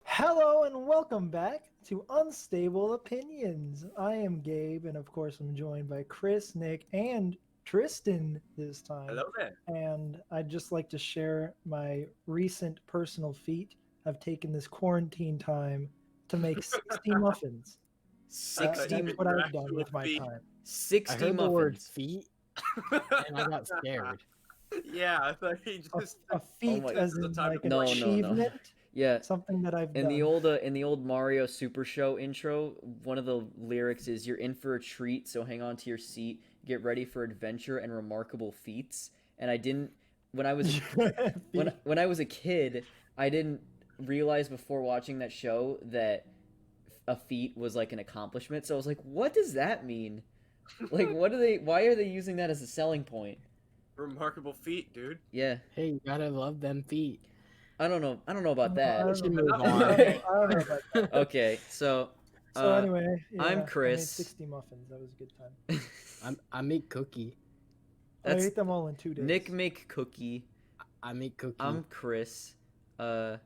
Hello and welcome back to Unstable Opinions. I am Gabe, and of course, I'm joined by Chris, Nick, and Triston this time. Hello there. And I'd just like to share my recent personal feat. I've taken this quarantine time to make 60 muffins. 60 That's what I've done with my time. I 60 heard the word muffins. feet and I got scared. Yeah, I thought he just. A feat my- as the in time like to an No, no, no. achievement, Yeah. something that I've In done. the old Mario Super Show intro, one of the lyrics is "You're in for a treat, so hang on to your seat. Get ready for adventure and remarkable feats." And I didn't when I was when I was a kid, I didn't realize before watching that show that a feat was like an accomplishment. So I was like, "What does that mean?" Like, why are they using that as a selling point? Remarkable feat, dude. Yeah. Hey, you gotta love them feet. I don't know about I that. don't We should know move about on. that. I don't know about that. Okay, so So anyway, yeah, I'm I made Chris. 60 muffins. That was a good time. I make cookie. I That's ate them all in 2 days. Nick make cookie. I make cookie. I'm Chris. And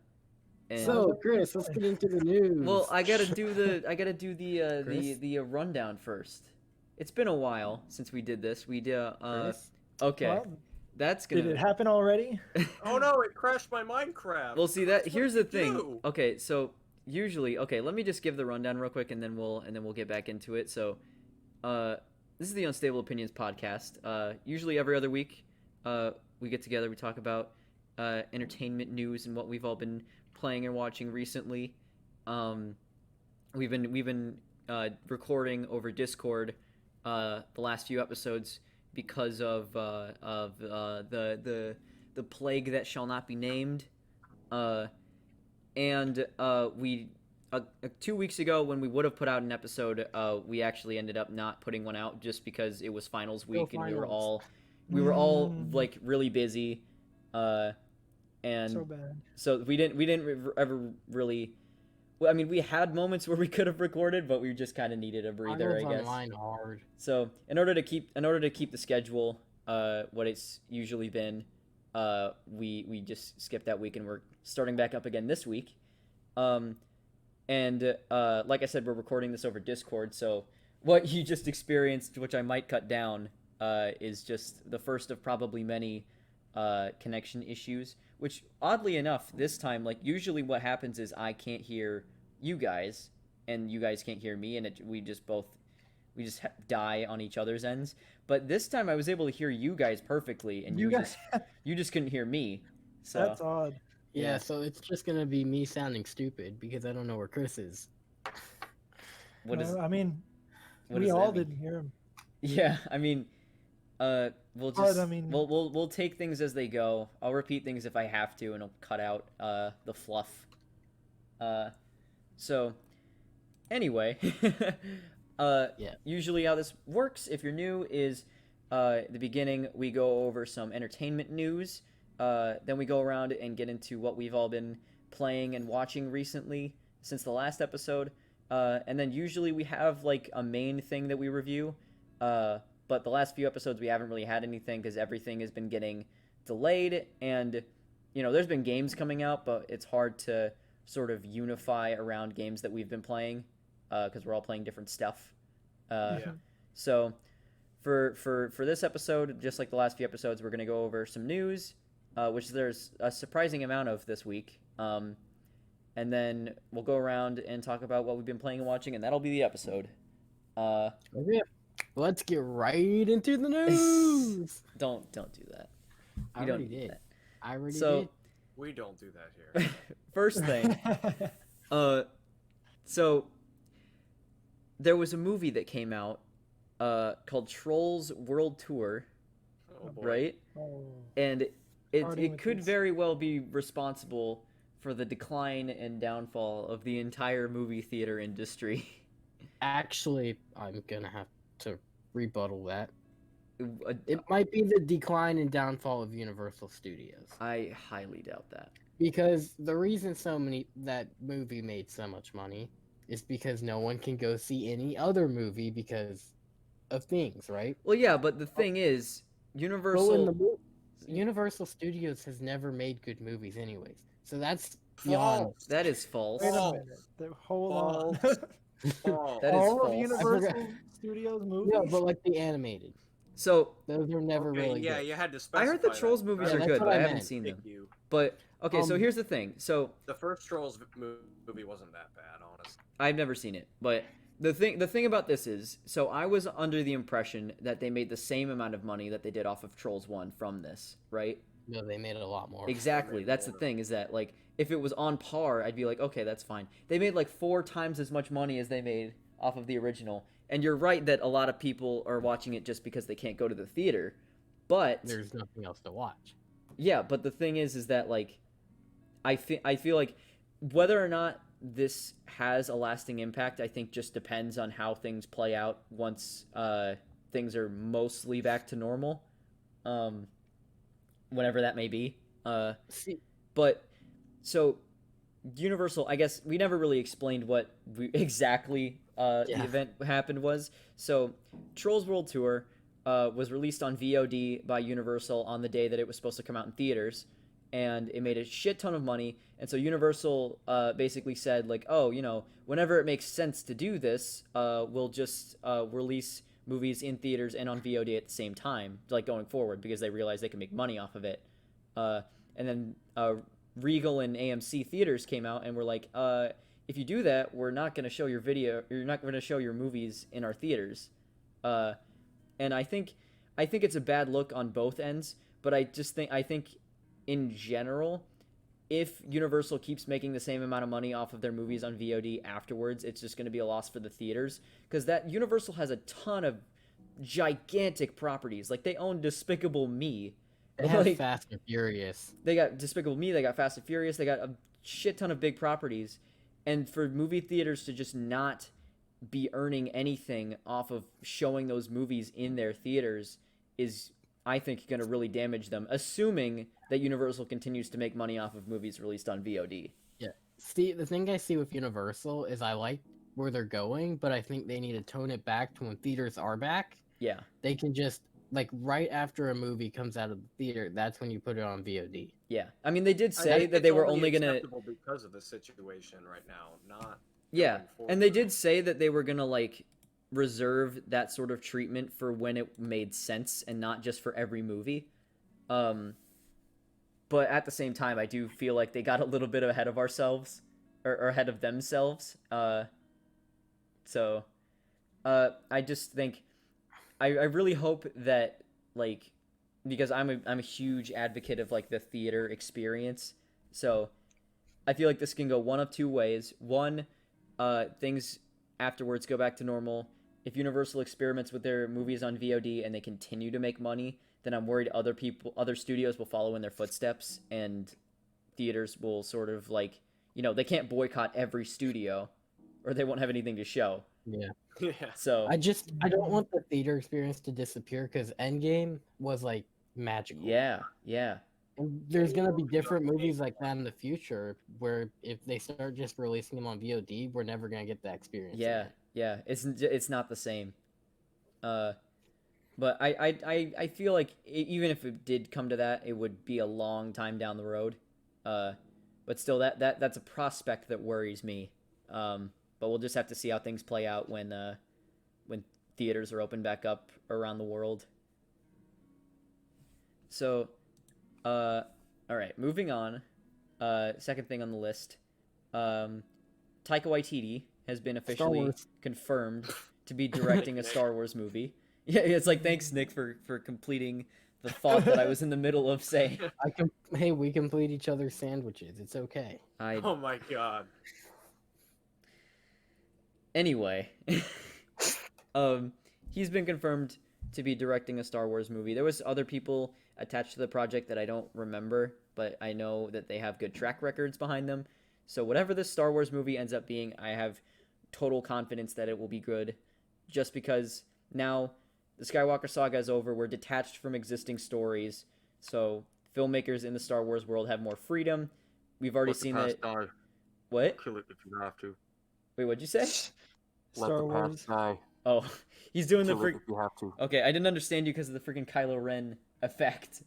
So, Chris, let's get into the news. well, I gotta do the Chris? rundown first. It's been a while since we did this. We did Chris? okay. Well, That's did gonna it happen already? Oh no, it crashed my Minecraft. Well, see that That's here's what the you thing. do. Okay, so usually, let me just give the rundown real quick, and then we'll get back into it. So, this is the Unstable Opinions podcast. Usually every other week, we get together, we talk about entertainment news and what we've all been playing and watching recently. We've been recording over Discord the last few episodes because of the plague that shall not be named. And we 2 weeks ago, when we would have put out an episode, we actually ended up not putting one out just because it was finals week and we were all like really busy, and So bad. so we didn't ever really. Well, I mean, we had moments where we could have recorded, but we just kind of needed a breather, I guess. Online hard. So in order to keep the schedule, what it's usually been, we just skipped that week and we're starting back up again this week. And like I said, we're recording this over Discord. So what you just experienced, which I might cut down, is just the first of probably many connection issues. Which oddly enough, this time, like usually what happens is I can't hear you guys, and you guys can't hear me, and we just die on each other's ends. But this time I was able to hear you guys perfectly, and you just couldn't hear me. So That's odd. Yeah, so it's just gonna be me sounding stupid because I don't know where Chris is. what is? I mean, What we does that all mean? didn't hear him. Yeah, I mean, we'll just I mean- we'll take things as they go. I'll repeat things if I have to, and I'll cut out the fluff. So anyway, Yeah. usually how this works, if you're new, is at the beginning we go over some entertainment news. Then we go around and get into what we've all been playing and watching recently since the last episode. And then usually we have like a main thing that we review. But the last few episodes we haven't really had anything because everything has been getting delayed. And, there's been games coming out, but it's hard to sort of unify around games that we've been playing because we're all playing different stuff. Yeah. So for this episode, just like the last few episodes, we're going to go over some news, which there's a surprising amount of this week. And then we'll go around and talk about what we've been playing and watching, and that'll be the episode. Okay. Let's get right into the news. Don't do that. I You don't already need did. that. I already So- did. We don't do that here. First thing, so there was a movie that came out called Trolls World Tour, Oh boy. right? Oh, And Starting it with could this. very well be responsible for the decline and downfall of the entire movie theater industry. Actually, I'm gonna have to rebuttal that. Uh, It might be the decline and downfall of Universal Studios. I highly doubt that. Because the reason that movie made so much money is because no one can go see any other movie because of things, right? Well, yeah, but the thing is, But when Universal. Universal Studios has never made good movies, anyways. So that's beyond. False. That is false. Wait a False. minute. Hold on. False. False. That is All of false. Universal Studios movies? No, but like the animated, So those are never Okay, really yeah, good. you had to specify I heard the that. Trolls movies Yeah, are that's good, what but I I haven't meant. seen them. Thank you. But okay, so Um, here's the thing. So The first Trolls movie wasn't that bad, honestly. I've never seen it, but the thing about this is, so I was under the impression that they made the same amount of money that they did off of Trolls 1 from this, right? No, they made it a lot more. Exactly. That's the thing, is that like if it was on par, I'd be like, okay, that's fine. They made like 4 times as much money as they made off of the original. And you're right that a lot of people are watching it just because they can't go to the theater. But There's nothing else to watch. yeah, but the thing is that like I feel like whether or not this has a lasting impact, I think just depends on how things play out once things are mostly back to normal, whenever that may be. See, But so Universal, I guess we never really explained what exactly the Yeah. event happened was. So Trolls World Tour was released on VOD by Universal on the day that it was supposed to come out in theaters, and it made a shit ton of money. And so Universal basically said like, oh, whenever it makes sense to do this, we'll just release movies in theaters and on VOD at the same time, like going forward, because they realized they can make money off of it. And then Regal and AMC theaters came out and were like, if you do that, we're not going to show your video. You're not going to show your movies in our theaters. And I think it's a bad look on both ends. But I think in general, if Universal keeps making the same amount of money off of their movies on VOD afterwards, it's just going to be a loss for the theaters, because that Universal has a ton of gigantic properties. Like they own Despicable Me. they have Like, Fast and Furious. they got Despicable Me, they got Fast and Furious, they got a shit ton of big properties. And for movie theaters to just not be earning anything off of showing those movies in their theaters is, I think, going to really damage them, assuming that Universal continues to make money off of movies released on VOD. Yeah. See, the thing I see with Universal is I like where they're going, but I think they need to tone it back to when theaters are back. Yeah. They can just like right after a movie comes out of the theater, that's when you put it on VOD. Yeah. I mean, they did I say think that it's they were only going to... acceptable because of the situation right now, not Yeah. going forward. And they did say that they were going to, like, reserve that sort of treatment for when it made sense and not just for every movie. But at the same time, I do feel like they got a little bit ahead of ourselves, or ahead of themselves. So I just think I really hope that, like, because I'm a huge advocate of like the theater experience. So I feel like this can go one of two ways. One, things afterwards go back to normal. If Universal experiments with their movies on VOD and they continue to make money, then I'm worried other studios will follow in their footsteps, and theaters will sort of like, they can't boycott every studio, or they won't have anything to show. Yeah. Yeah. So I don't want the theater experience to disappear because Endgame was like magical. yeah. And there's gonna be different movies like that in the future where if they start just releasing them on VOD, we're never gonna get that experience. Yeah, yeah, it's not the same. But I feel like even if it did come to that, it would be a long time down the road. But still, that's a prospect that worries me. But we'll just have to see how things play out when theaters are open back up around the world. So, all right, moving on. Second thing on the list, Taika Waititi has been officially confirmed to be directing a Star Wars movie. Yeah, it's like, thanks, Nick, for completing the thought that I was in the middle of saying. Hey, we complete each other's sandwiches. It's okay. Oh my god. Anyway, he's been confirmed to be directing a Star Wars movie. There was other people attached to the project that I don't remember, but I know that they have good track records behind them. So whatever this Star Wars movie ends up being, I have total confidence that it will be good, just because now the Skywalker saga is over. We're detached from existing stories, so filmmakers in the Star Wars world have more freedom. We've already seen that. What? Kill it if you have to. Wait, what'd you say? Let Star the Wars. past die. Oh, He's doing the Kill it freak. if you have to. Okay, I didn't understand you because of the freaking Kylo Ren effect.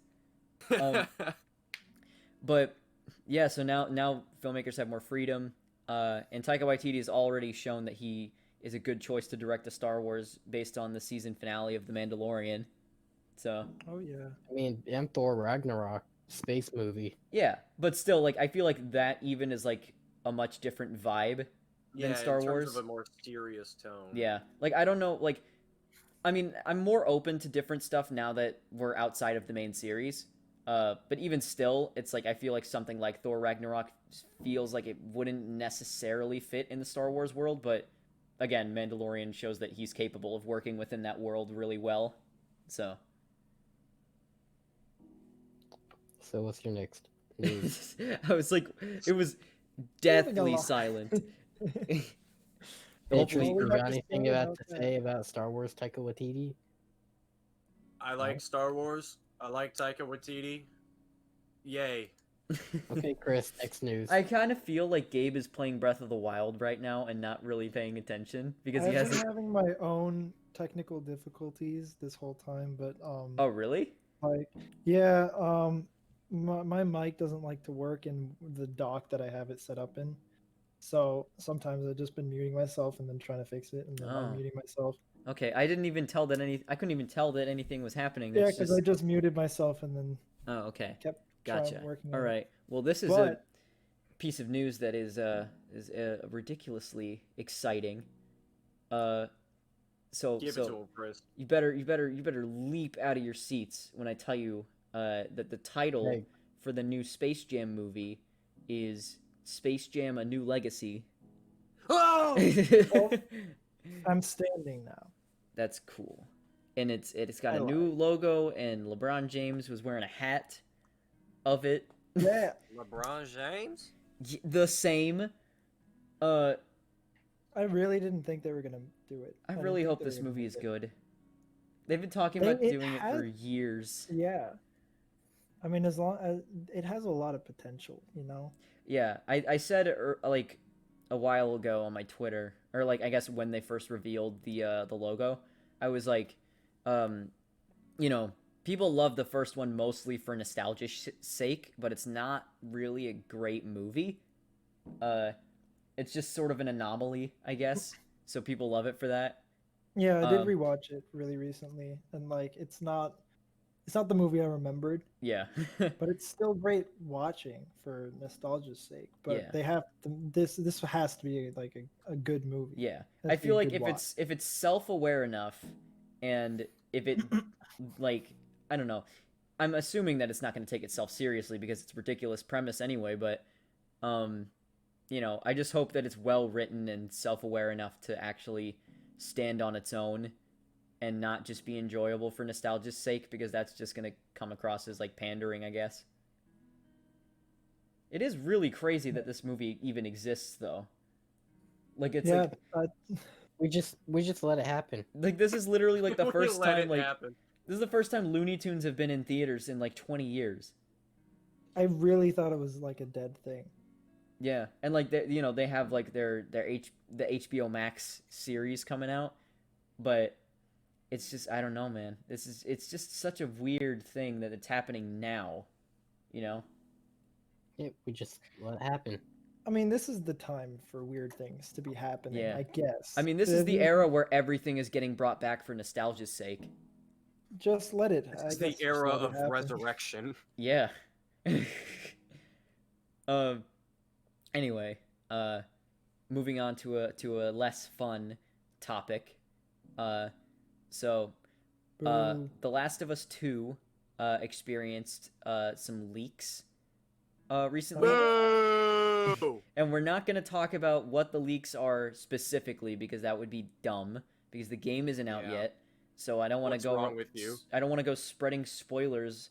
But yeah, so now filmmakers have more freedom, and Taika Waititi has already shown that he is a good choice to direct a Star Wars based on the season finale of The Mandalorian. So Oh yeah. I mean, and Thor Ragnarok space movie. yeah, but still, like I feel like that even is like a much different vibe than Yeah, Star in terms Wars. of a more serious tone. Yeah, like I don't know, like I mean, I'm more open to different stuff now that we're outside of the main series. But even still, it's like I feel like something like Thor Ragnarok feels like it wouldn't necessarily fit in the Star Wars world. But again, Mandalorian shows that he's capable of working within that world really well. So So what's your next news? I was like, it was deathly silent. Hey, Hopefully- Tristan, we you got got to anything say about about to that. say about Star Wars Taika Waititi? I like Star Wars. I like Taika Waititi. Yay. Okay, Chris, next news. I kind of feel like Gabe is playing Breath of the Wild right now and not really paying attention because he I've has. been having my own technical difficulties this whole time, but Oh really? like yeah, my mic doesn't like to work in the dock that I have it set up in. So sometimes I've just been muting myself and then trying to fix it and then Oh. unmuting myself. Okay, I didn't even tell that any. I couldn't even tell that anything was happening. Yeah, It's because just. I just muted myself and then Oh, okay, kept gotcha. trying working All on it. right. Well, this is a But piece of news that is ridiculously exciting. So Give it to him, Chris. you better leap out of your seats when I tell you that the title Hey. for the new Space Jam movie is Space Jam: A New Legacy. Oh! I'm standing now. That's cool. And it's got I a new logo, and LeBron James was wearing a hat of it. Yeah, LeBron James? The same. I really didn't think they were gonna do it. I didn't really think hope they were this gonna movie make is it. good. They've been talking They- about it doing it has- for years. Yeah, I mean, as long as it has a lot of potential, you know. Yeah, I said like a while ago on my Twitter, or like I guess when they first revealed the logo, I was like, you know, people love the first one mostly for nostalgia's sake, but it's not really a great movie. It's just sort of an anomaly, I guess. So people love it for that. Yeah, I did Um, rewatch it really recently, and like, it's not the movie I remembered, Yeah. but it's still great watching for nostalgia's sake. But Yeah. they have to, this has to be like a good movie. Yeah, Has I to be feel a like good if it's self-aware enough, and if it like I don't know, I'm assuming that it's not going to take itself seriously because it's a ridiculous premise anyway. But you know, I just hope that it's well written and self-aware enough to actually stand on its own and not just be enjoyable for nostalgia's sake, because that's just going to come across as like pandering, I guess. It is really crazy that this movie even exists, though. Like it's Yeah, We just let it happen. like this is literally like the We first let time it like happen. this is the first time Looney Tunes have been in theaters in like 20 years. I really thought it was like a dead thing. Yeah, and like you know, they have like the HBO Max series coming out, but it's just I don't know, man. It's just such a weird thing that it's happening now, you know? Yeah, we just let it happen. I mean, this is the time for weird things to be happening, Yeah. I guess. I mean, this is the era where everything is getting brought back for nostalgia's sake. Just let it. This I is guess the just era let it of happen. resurrection. Yeah. Anyway, moving on to a less fun topic. So Boo. The Last of Us 2 experienced some leaks recently. Boo! And we're not going to talk about what the leaks are specifically because that would be dumb because the game isn't out Yeah. yet. So I don't want to What's go wrong with you? I don't want to go spreading spoilers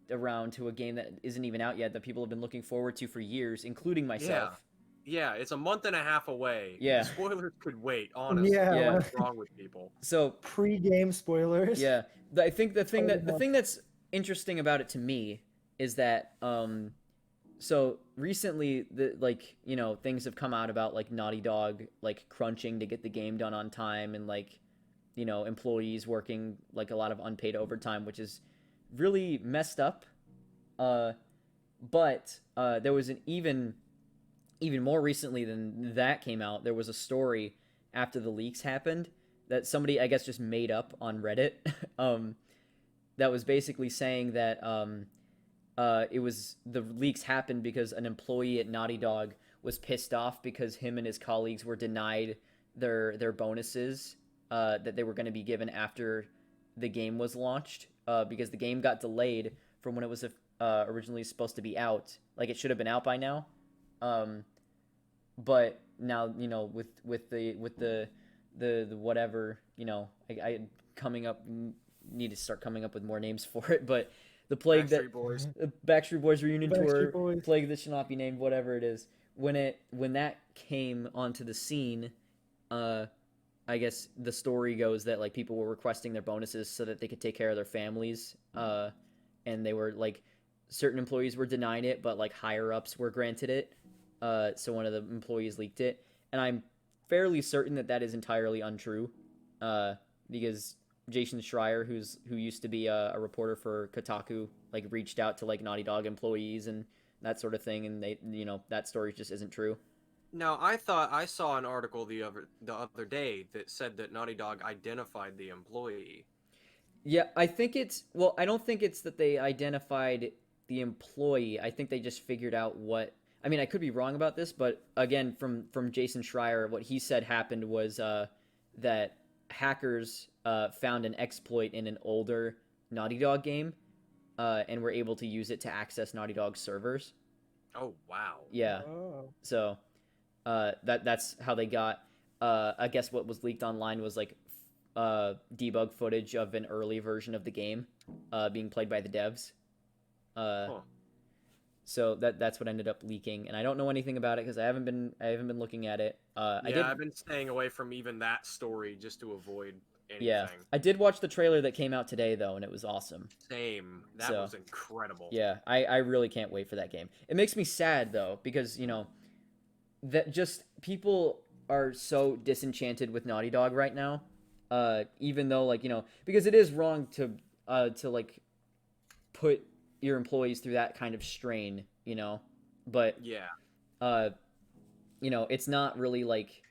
around to a game that isn't even out yet that people have been looking forward to for years, including myself. Yeah, it's a month and a half away. Yeah. The spoilers could wait, honestly. Yeah. What's wrong with people? So Pre-game spoilers. yeah, I think the thing Totally. that's interesting about it to me is that so recently like you know things have come out about like Naughty Dog like crunching to get the game done on time and like employees working like a lot of unpaid overtime, which is really messed up. But there was an even more recently than that came out. There was a story after the leaks happened that somebody, I guess, just made up on Reddit. That was basically saying that it was the leaks happened because an employee at Naughty Dog was pissed off because him and his colleagues were denied their bonuses that they were going to be given after the game was launched, because the game got delayed from when it was originally supposed to be out. Like, it should have been out by now, but now with the whatever, I coming up need to start coming up with more names for it, but the plague Backstreet Boys. the Backstreet Boys reunion tour, Boys. plague that should not be named, whatever it is. When that came onto the scene, I guess the story goes that like people were requesting their bonuses so that they could take care of their families, and they were like, certain employees were denied it, but like higher ups were granted it. So one of the employees leaked it, and I'm fairly certain that is entirely untrue, because Jason Schreier, who used to be a reporter for Kotaku, like reached out to like Naughty Dog employees and that sort of thing, and they, that story just isn't true. Now, I thought I saw an article the other day that said that Naughty Dog identified the employee. Yeah, I think I don't think it's that they identified the employee. I think they just figured out what. I mean, I could be wrong about this, but again, from Jason Schreier, what he said happened was that hackers found an exploit in an older Naughty Dog game, and were able to use it to access Naughty Dog's servers. Oh, wow. Yeah. Oh. So that's how they got. I guess what was leaked online was like debug footage of an early version of the game being played by the devs. So that's what ended up leaking, and I don't know anything about it because I haven't been looking at it. I've been staying away from even that story just to avoid anything. Yeah, I did watch the trailer that came out today though, and it was awesome. Same. That was incredible. Yeah, I really can't wait for that game. It makes me sad though because that just people are so disenchanted with Naughty Dog right now. Even though because it is wrong to like put your employees through that kind of strain, but yeah, it's not really like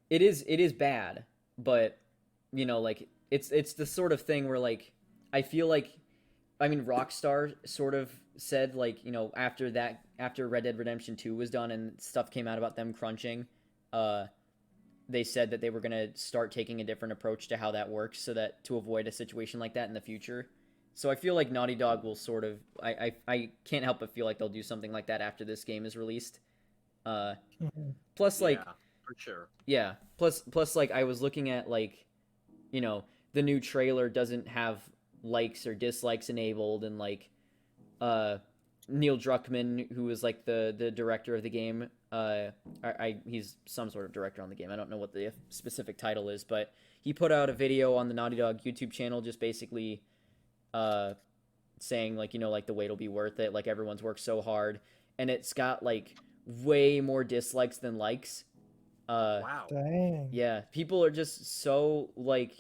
it is bad, but like it's the sort of thing where like I feel like, I mean, Rockstar sort of said like after Red Dead Redemption 2 was done and stuff came out about them crunching, they said that they were gonna start taking a different approach to how that works so that to avoid a situation like that in the future. So I feel like Naughty Dog will sort of I can't help but feel like they'll do something like that after this game is released. Plus like for sure. Yeah. Plus like I was looking at like the new trailer doesn't have likes or dislikes enabled, and like Neil Druckmann, who is like the director of the game, he's some sort of director on the game. I don't know what the specific title is, but he put out a video on the Naughty Dog YouTube channel just basically saying like like the wait will be worth it, like everyone's worked so hard, and it's got like way more dislikes than likes. Wow. Dang. Yeah, people are just so like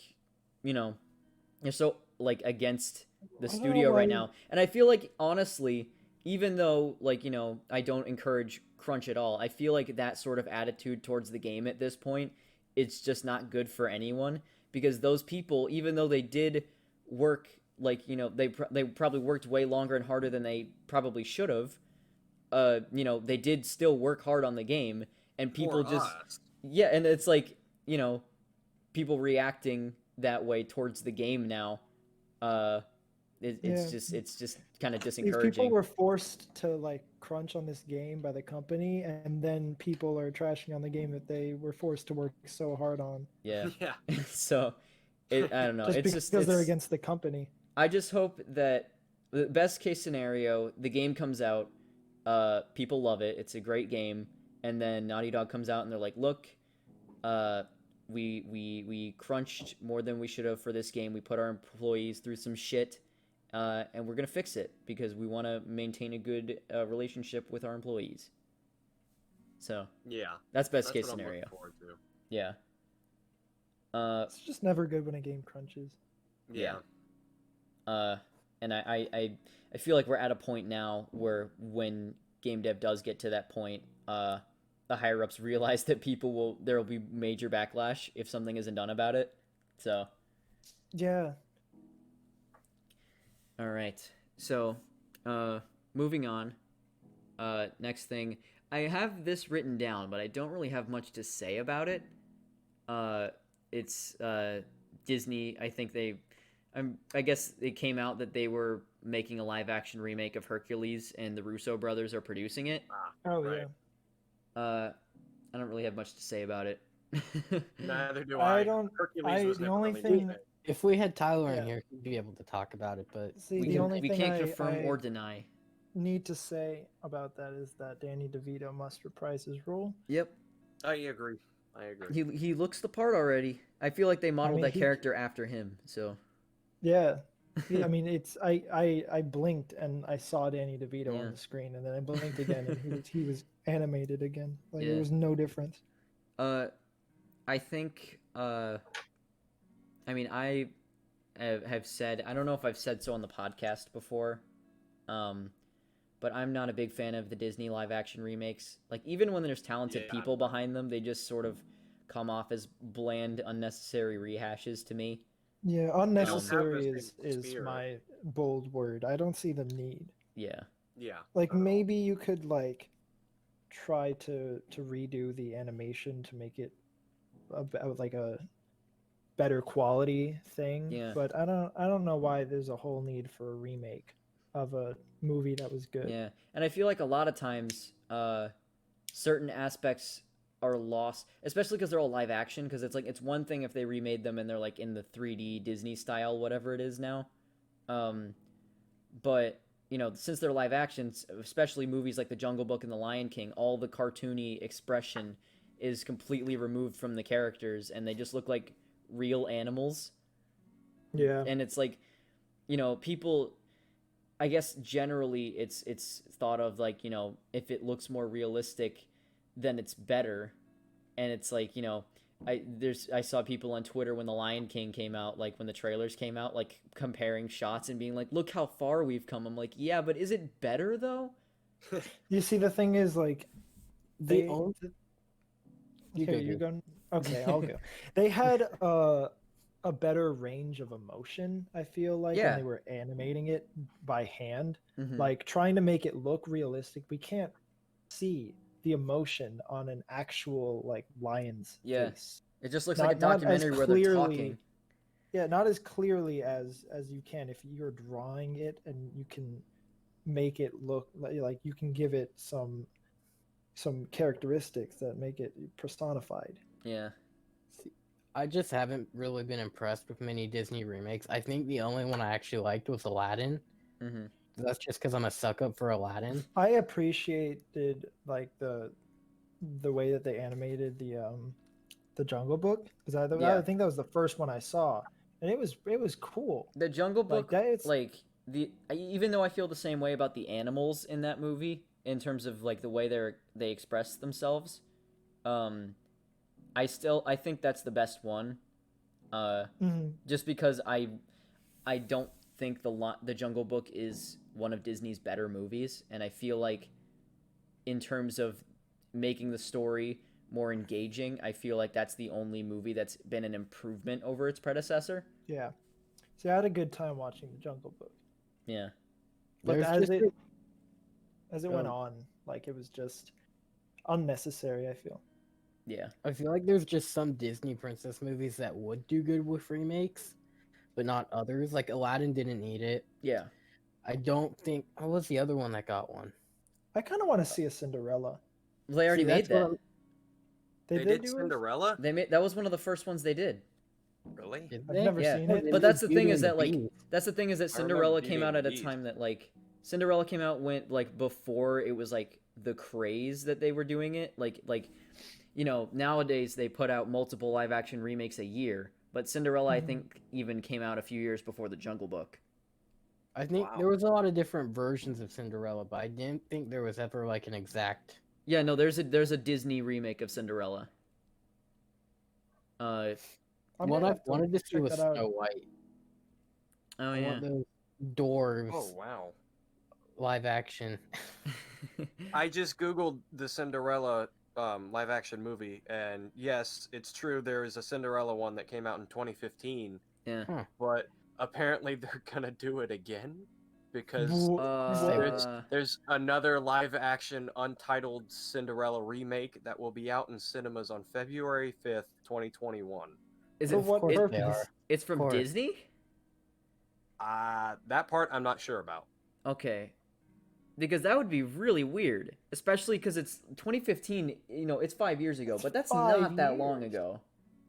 they're so like against the studio right now, and I feel like honestly, even though like I don't encourage crunch at all, I feel like that sort of attitude towards the game at this point, it's just not good for anyone, because those people, even though they did work like they probably worked way longer and harder than they probably should have, they did still work hard on the game, and people yeah, and it's like people reacting that way towards the game now. It's just kind of disencouraging. These people were forced to like crunch on this game by the company, and then people are trashing on the game that they were forced to work so hard on. Yeah. Yeah. So I don't know. Just because they're against the company. I just hope that the best case scenario, the game comes out, people love it, it's a great game, and then Naughty Dog comes out and they're like, look, we crunched more than we should have for this game. We put our employees through some shit, and we're gonna fix it because we want to maintain a good relationship with our employees. So yeah, that's best case scenario. I'm looking forward to. Yeah. It's just never good when a game crunches. Yeah. And I feel like we're at a point now where when game dev does get to that point, the higher ups realize that there will be major backlash if something isn't done about it. So, Yeah. all right. So, moving on. Next thing, I have this written down, but I don't really have much to say about it. It's Disney. I guess it came out that they were making a live action remake of Hercules, and the Russo brothers are producing it. Oh Right. yeah. I don't really have much to say about it. Neither do I I. don't. Hercules was The never only really thing. good. If we had Tyler Yeah. in here, he'd be able to talk about it. But See, we the can- only We thing can't I confirm or deny. need to say about that is that Danny DeVito must reprise his role. Yep, I agree. he looks the part already. I feel like they modeled mean, that he- character after him. So Yeah. Yeah, I mean, it's I blinked and I saw Danny DeVito Yeah. on the screen, and then I blinked again, and he was animated again. Like Yeah. there was no difference. I think I mean I have said, I don't know if I've said so on the podcast before, but I'm not a big fan of the Disney live action remakes. Like even when there's talented Yeah. people behind them, they just sort of come off as bland, unnecessary rehashes to me. Yeah, have unnecessary the is same spirit. my bold word. I don't see the need. Yeah. Yeah. Like maybe you could like try to redo the animation to make it like a better quality thing. Yeah. But I don't know why there's a whole need for a remake of a movie that was good. Yeah. And I feel like a lot of times certain aspects are lost, especially because they're all live action, because it's like it's one thing if they remade them and they're like in the 3D Disney style, whatever it is now. But you know, since they're live actions, especially movies like The Jungle Book and The Lion King, all the cartoony expression is completely removed from the characters, and they just look like real animals. Yeah. And it's like, you know, people, I guess generally it's thought of like, you know, if it looks more realistic, then it's better. And it's like, you know, I saw people on Twitter when The Lion King came out, like when the trailers came out, like comparing shots and being like, look how far we've come. I'm like, yeah, but is it better though? You see, the thing is like the they. only You go, you Gabe. go. Okay, I'll go. They had a better range of emotion. I feel like Yeah. when they were animating it by hand, Mhm. like trying to make it look realistic. We can't see the emotion on an actual like lion's Yeah. face. It just looks Not- like a not as documentary where they're clearly- talking. Yeah, not as clearly as you can if you're drawing it, and you can make it look like you can give it some characteristics that make it personified. Yeah. I just haven't really been impressed with many Disney remakes. I think the only one I actually liked was Aladdin. Mm-hmm. That's just because I'm a suck up for Aladdin. I appreciated like the way that they animated the Jungle Book, because Yeah. I think that was the first one I saw, and it was cool. The Jungle Book, that it's- even though I feel the same way about the animals in that movie in terms of like the way they express themselves, I think that's the best one. Mhm. Just because I don't think the Jungle Book is one of Disney's better movies, and I feel like in terms of making the story more engaging, I feel like that's the only movie that's been an improvement over its predecessor. Yeah. See, I had a good time watching the Jungle Book, Yeah. but There's as just it a- went on, like it was just unnecessary. I feel. Yeah. I feel like there's just some Disney princess movies that would do good with remakes, but not others. Like Aladdin didn't need it. Yeah. I don't think. What was the other one that got one? I kind of want to see a Cinderella. They already See, made that's what that. I'm- They did do it? Cinderella? That was one of the first ones they did. Really? Did I've they? never Yeah. seen Oh, it. they But that's the made thing Beauty is and that the like Beast. that's the thing is that I remember Cinderella Beauty came and out the at a Beast. time that like Cinderella came out went like before it was like the craze that they were doing it. Like you know, nowadays they put out multiple live action remakes a year, but Cinderella I Mhm. think even came out a few years before the Jungle Book. I think Wow. there was a lot of different versions of Cinderella, but I didn't think there was ever like an exact. Yeah, no, there's a Disney remake of Cinderella. I What might I have to wanted to see check was that out. Snow White. Oh I yeah. want those dwarves Oh wow. live action. I just googled the Cinderella live action movie, and yes, it's true. There is a Cinderella one that came out in 2015, Yeah. Huh. but apparently they're gonna do it again because there's another live action untitled Cinderella remake that will be out in cinemas on February 5th, 2021. Is For it? what course they purpose? are. It's from course. Disney. That part I'm not sure about. Okay. Because that would be really weird, especially because it's 2015. You know, it's 5 years ago, but that's 5 not that long years. ago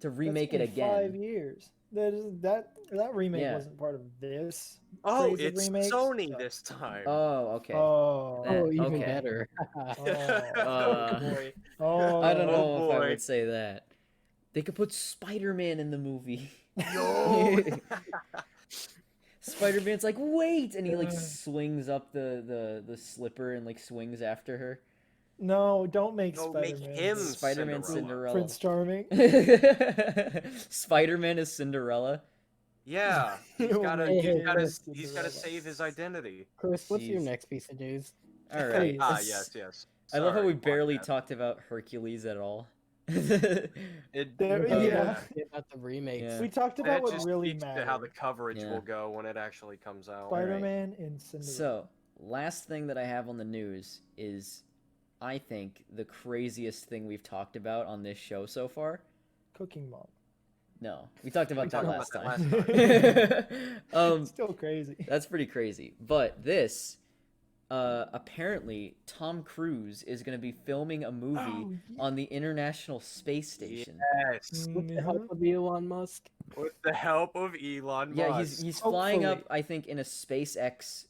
to That's remake it been 5 again. years. That remake Yeah. wasn't part of this. Oh, craze of it's remakes, Sony so- this time. Oh, okay. Oh, Oh, even okay. better. Oh boy. oh, I don't Oh, know if I boy. would say that. They could put Spider-Man in the movie. Yo. Spider-Man's like, wait, and he like swings up the slipper and like swings after her. No, don't make No, Spider-Man. make him Spider-Man Cinderella. Prince Charming. Spider-Man is Cinderella. Yeah, he's We'll gotta, make he's him gotta, Cinderella. he's gotta save his identity. Chris, what's your Jeez. next piece of news? All right. Please. Yes. I love how we Sorry, barely podcast. talked about Hercules at all. It, There- Yeah. yeah. About the remakes. Yeah. We talked and about it what just really speaks to matters. how the coverage Yeah. will go when it actually comes out. Spider-Man and Cinderella. So, last thing that I have on the news is, I think, the craziest thing we've talked about on this show so far. Cooking Mom. No, we talked about We that talked last about time. Still crazy. That's pretty crazy. But this, apparently, Tom Cruise is going to be filming a movie Oh, on the International Space Station. Yes, With the help of Elon Musk. with the help of Elon Musk. Yeah, he's flying up, Hopefully. I think, in a SpaceX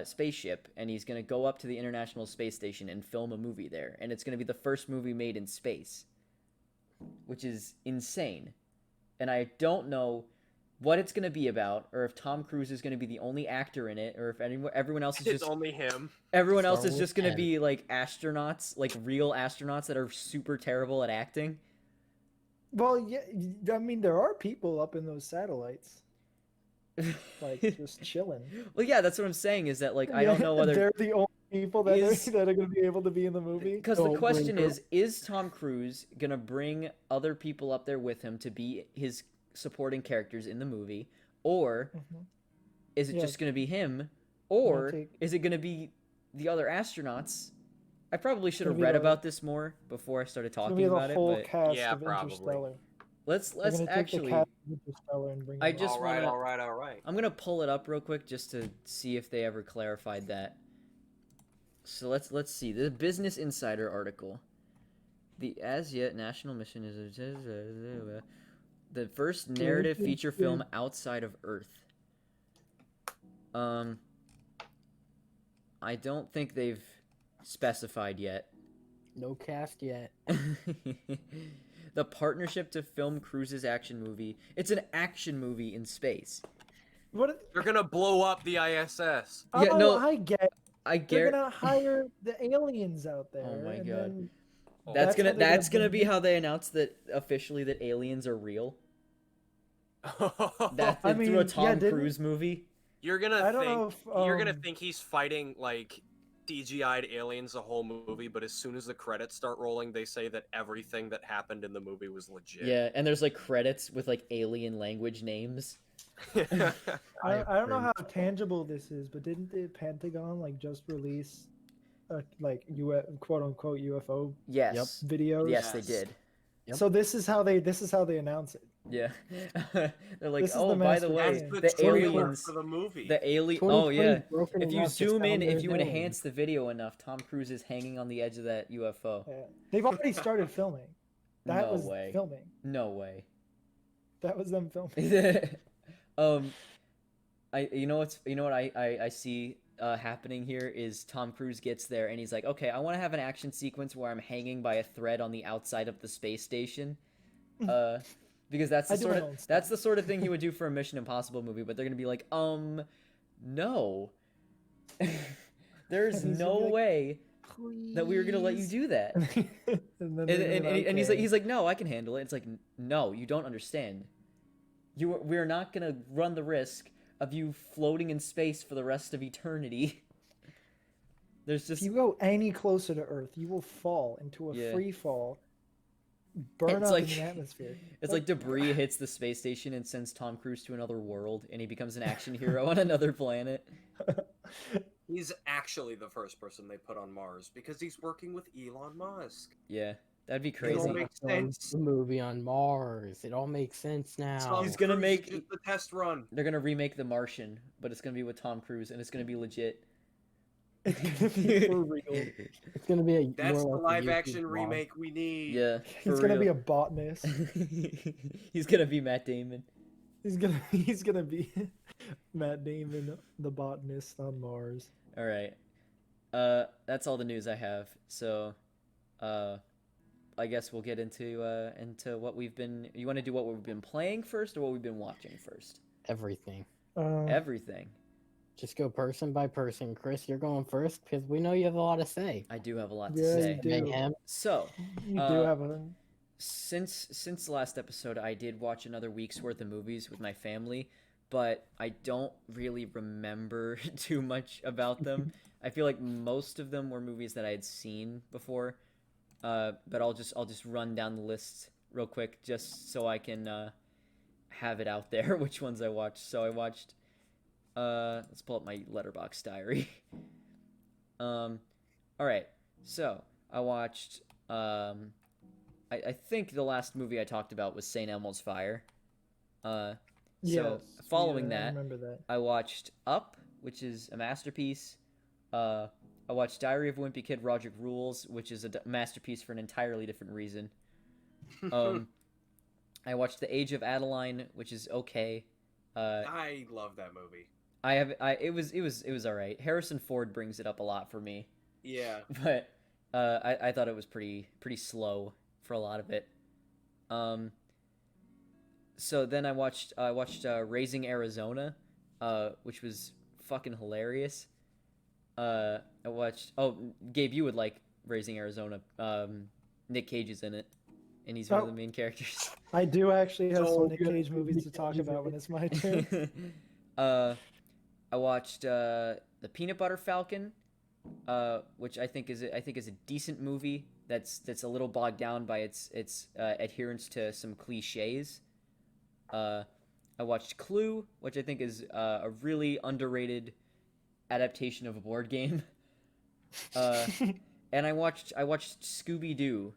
spaceship, and he's going to go up to the International Space Station and film a movie there. And it's going to be the first movie made in space, which is insane. And I don't know what it's going to be about, or if Tom Cruise is going to be the only actor in it, or if everyone else is It's just only him. everyone else Star is Wars just going to 10. be like astronauts, like real astronauts that are super terrible at acting. Well, yeah, I mean, there are people up in those satellites, like just chilling. Well, yeah, that's what I'm saying. Is that like I don't know whether they're the only people that Is- that are going to be able to be in the movie. because the Don't question bring is Tom Cruise gonna bring other people up there with him to be his supporting characters in the movie, or Mhm. is it Yeah. just gonna be him, or take- is it gonna be the other astronauts? I probably should have gonna be read the- about this more before I started It's gonna talking be the about it, whole but cast Yeah, of probably. Interstellar. let's They're gonna take actually. the cast of Interstellar and bring I them just up. wanna- all right. I'm gonna pull it up real quick just to see if they ever clarified that. So let's see the Business Insider article. The as yet national mission is the first narrative feature film outside of Earth. I don't think they've specified yet. No cast yet. The partnership to film Cruise's action movie. It's an action movie in space. What? They're gonna blow up the ISS. Yeah, Oh, no, I get. I They're get. gonna hire the aliens out there. Oh my and God. then That's how they're that's gonna bring be how they announce that officially that aliens are real. That I through a mean, yeah, Tom didn't- Cruise movie. You're gonna I don't think know if you're gonna um, think he's fighting like CGI'd aliens the whole movie, but as soon as the credits start rolling, they say that everything that happened in the movie was legit. Yeah, and there's like credits with like alien language names. I don't know how tangible this is, but didn't the Pentagon like just release like quote unquote UFO Yes. videos? Yes, they Yes. did. Yep. So this is how they announce it. Yeah. They're like, This is oh, the by the master way, plan. the the trailer aliens, for the movie. the alien. Oh 2020 yeah. broken If you enough, just zoom in, found if their you name. enhance the video enough, Tom Cruise is hanging on the edge of that UFO. Yeah. They've already started filming. That No was way. filming. No way. That was them filming. You know what I see happening here is Tom Cruise gets there and he's like, okay, I want to have an action sequence where I'm hanging by a thread on the outside of the space station, because that's I do my own that's stuff. the sort of thing he would do for a Mission Impossible movie. But they're gonna be like, no, there's He's no gonna be like, way that we were gonna let you do that. and then And, they're gonna be and like, he's like, no, I can handle it. It's like, no, you don't understand. we're not gonna run the risk of you floating in space for the rest of eternity. There's just If you go any closer to Earth, you will fall into a free fall, burn it's up like in the atmosphere. it's like debris hits the space station and sends Tom Cruise to another world, and he becomes an action hero on another planet. He's actually the first person they put on Mars because he's working with Elon Musk. Yeah, that'd be It crazy. all makes sense. The movie on Mars. It all makes sense now. Tom He's gonna Cruise make- is just the test run. They're gonna remake The Martian, but it's gonna be with Tom Cruise, and it's gonna be legit. It's gonna be for real. It's gonna be a That's more the like a live action YouTube vlog. remake we need. Yeah, He's gonna be a botanist. He's gonna be Matt Damon. He's gonna be Matt Damon, the botanist on Mars. All right. That's all the news I have. So, I guess we'll get into what we've been. You want to do what we've been playing first, or what we've been watching first? Everything. Everything. Just go person by person. Chris, you're going first because we know you have a lot to say. I do have a lot to Yeah, say. you do. Mayhem. So, You do have a. since the last episode, I did watch another week's worth of movies with my family, but I don't really remember too much about them. I feel like most of them were movies that I had seen before, but I'll just run down the list real quick just so I can have it out there which ones I watched. So I watched. Let's pull up my Letterboxd diary. All right, so I watched. I think the last movie I talked about was St. Elmo's Fire. So following I that, remember that. I watched Up, which is a masterpiece. I watched Diary of a Wimpy Kid, Roderick Rules, which is a masterpiece for an entirely different reason. I watched The Age of Adeline, which is okay. I love that movie. It was all right. Harrison Ford brings it up a lot for me, Yeah. but I thought it was pretty slow for a lot of it. So then I watched Raising Arizona, which was fucking hilarious. I watched. Oh, Gabe, you would like Raising Arizona. Nick Cage is in it, and he's one of the main characters. I do actually have So some Nick good. Cage movies to talk about when it's my turn. I watched The Peanut Butter Falcon, which I think is a decent movie. That's a little bogged down by its adherence to some cliches. I watched Clue, which I think is a really underrated adaptation of a board game. And I watched Scooby-Doo,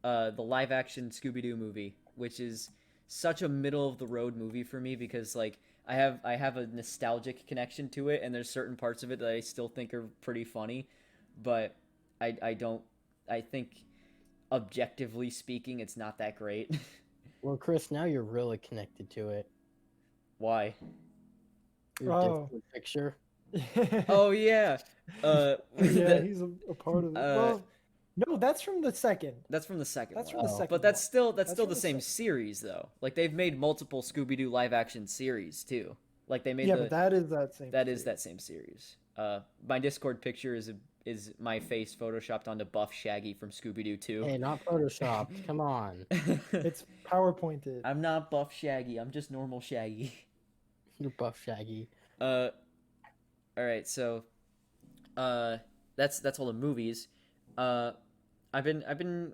the live action Scooby-Doo movie, which is such a middle of the road movie for me because like I have a nostalgic connection to it, and there's certain parts of it that I still think are pretty funny, but I think objectively speaking it's not that great. Well, Chris, now you're really connected to it. Why? Your Oh. different picture. Oh yeah. Yeah, he's a part of it. Well, no, that's from the second. That's from the second That's one. from the second. But that's still That's the from the same series though. Like they've made multiple Scooby-Doo live action series too. Like they made but that is that same. that is that same series. My Discord picture is my face photoshopped onto buff Shaggy from Scooby-Doo 2. Hey, not photoshopped. Come on. It's PowerPointed. I'm not buff Shaggy. I'm just normal Shaggy. You're buff Shaggy. All right, so that's all the movies. I've been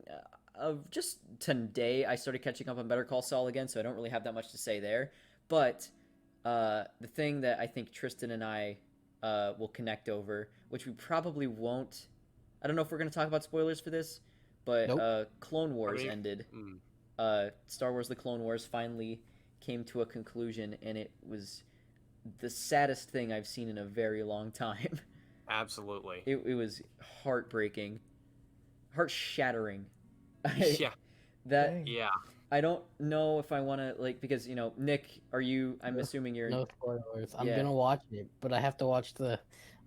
just today I started catching up on Better Call Saul again, so I don't really have that much to say there. But the thing that I think Triston and I will connect over, which we probably won't. I don't know if we're going to talk about spoilers for this, but Nope. Clone Wars ended. Star Wars: The Clone Wars finally came to a conclusion, and it was the saddest thing I've seen in a very long time. Absolutely. It was heartbreaking, heart-shattering. Yeah. Dang. Yeah. I don't know if I want to because Nick, are you? I'm assuming you're. No spoilers. I'm Yeah. gonna watch it, but I have to watch the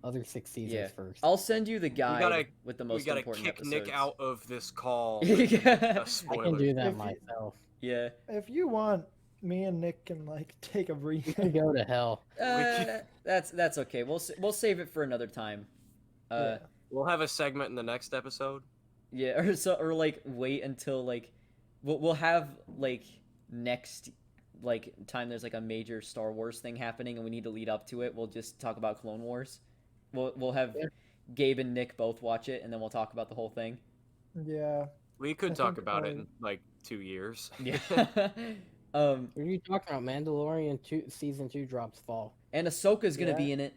other 6 seasons first. I'll send you the guide with the We most gotta important kick episodes. Nick out of this call. Yeah. I can do that If you- myself. Yeah. If you want, me and Nick can take a You break. can go to hell. That's okay. We'll save it for another time. Yeah. We'll have a segment in the next episode. Yeah, or wait until we'll have next like time there's like a major Star Wars thing happening and we need to lead up to it, we'll just talk about Clone Wars. We'll have Gabe and Nick both watch it, and then we'll talk about the whole thing. Yeah. We could talk about it in like 2 years. Yeah. What are you talking about? Mandalorian season 2 drops fall. And Ahsoka's gonna be in it.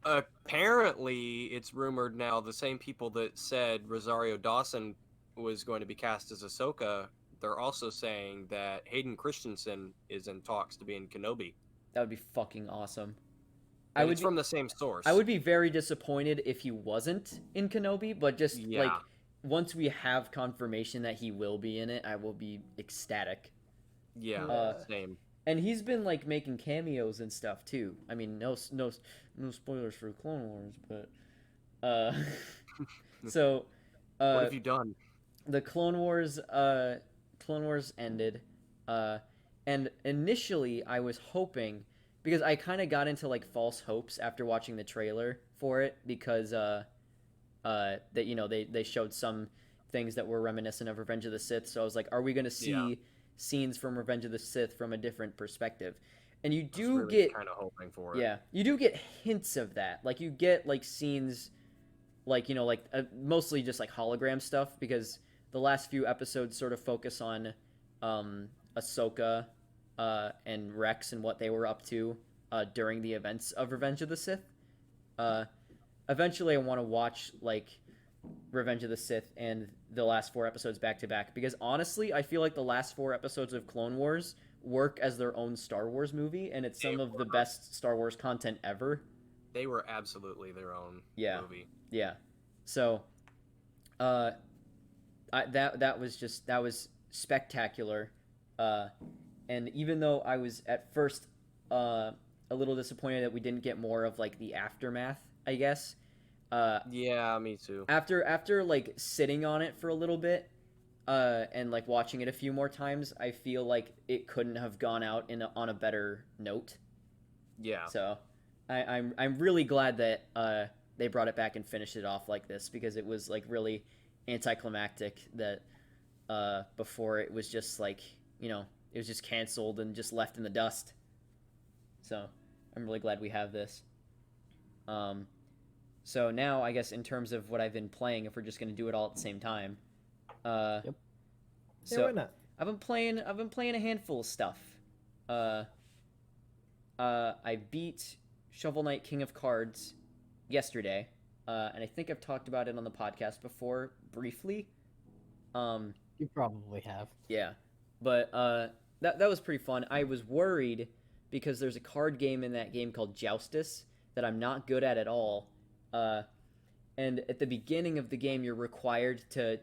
Apparently, it's rumored now the same people that said Rosario Dawson was going to be cast as Ahsoka, they're also saying that Hayden Christensen is in talks to be in Kenobi. That would be fucking awesome. It's from the same source. I would be very disappointed if he wasn't in Kenobi, but just like once we have confirmation that he will be in it, I will be ecstatic. Yeah, same. And he's been like making cameos and stuff too. I mean, no spoilers for Clone Wars, but so what have you done? The Clone Wars ended, and initially I was hoping, because I kind of got into like false hopes after watching the trailer for it, because that they showed some things that were reminiscent of Revenge of the Sith, so I was like, are we going to see scenes from Revenge of the Sith from a different perspective? And you do get kind of hoping for it. Yeah, you do get hints of that. Like you get like scenes, like mostly just like hologram stuff, because the last few episodes sort of focus on Ahsoka and Rex and what they were up to during the events of Revenge of the Sith. Eventually, I want to watch like Revenge of the Sith and the last 4 episodes back to back, because honestly, I feel like the last 4 episodes of Clone Wars work as their own Star Wars movie, and it's some of the best Star Wars content ever. They were absolutely their own movie. Yeah. So, that was spectacular. And even though I was at first a little disappointed that we didn't get more of like the aftermath, I guess. Yeah, me too. After like sitting on it for a little bit, and like watching it a few more times, I feel like it couldn't have gone out on a better note. Yeah. So, I'm really glad that they brought it back and finished it off like this, because it was like really anticlimactic that before it was just like, it was just canceled and just left in the dust. So I'm really glad we have this. So now I guess in terms of what I've been playing, if we're just going to do it all at the same time. Yep. So yeah, why not? I've been playing a handful of stuff. I beat Shovel Knight King of Cards yesterday, and I think I've talked about it on the podcast before briefly. You probably have. Yeah, but that was pretty fun. I was worried because there's a card game in that game called Joustus that I'm not good at all. And at the beginning of the game, you're required to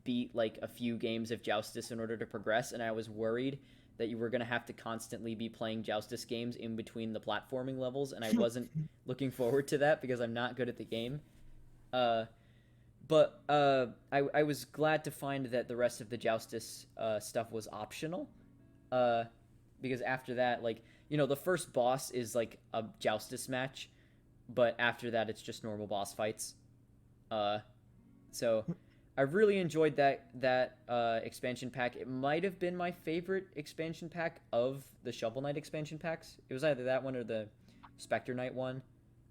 beat like a few games of Joustus in order to progress, and I was worried that you were going to have to constantly be playing Joustus games in between the platforming levels, and I wasn't looking forward to that because I'm not good at the game. But I was glad to find that the rest of the Joustus stuff was optional, because after that, like, the first boss is like a Joustus match, but after that it's just normal boss fights. So I really enjoyed that expansion pack. It might have been my favorite expansion pack of the Shovel Knight expansion packs. It was either that one or the Spectre Knight one.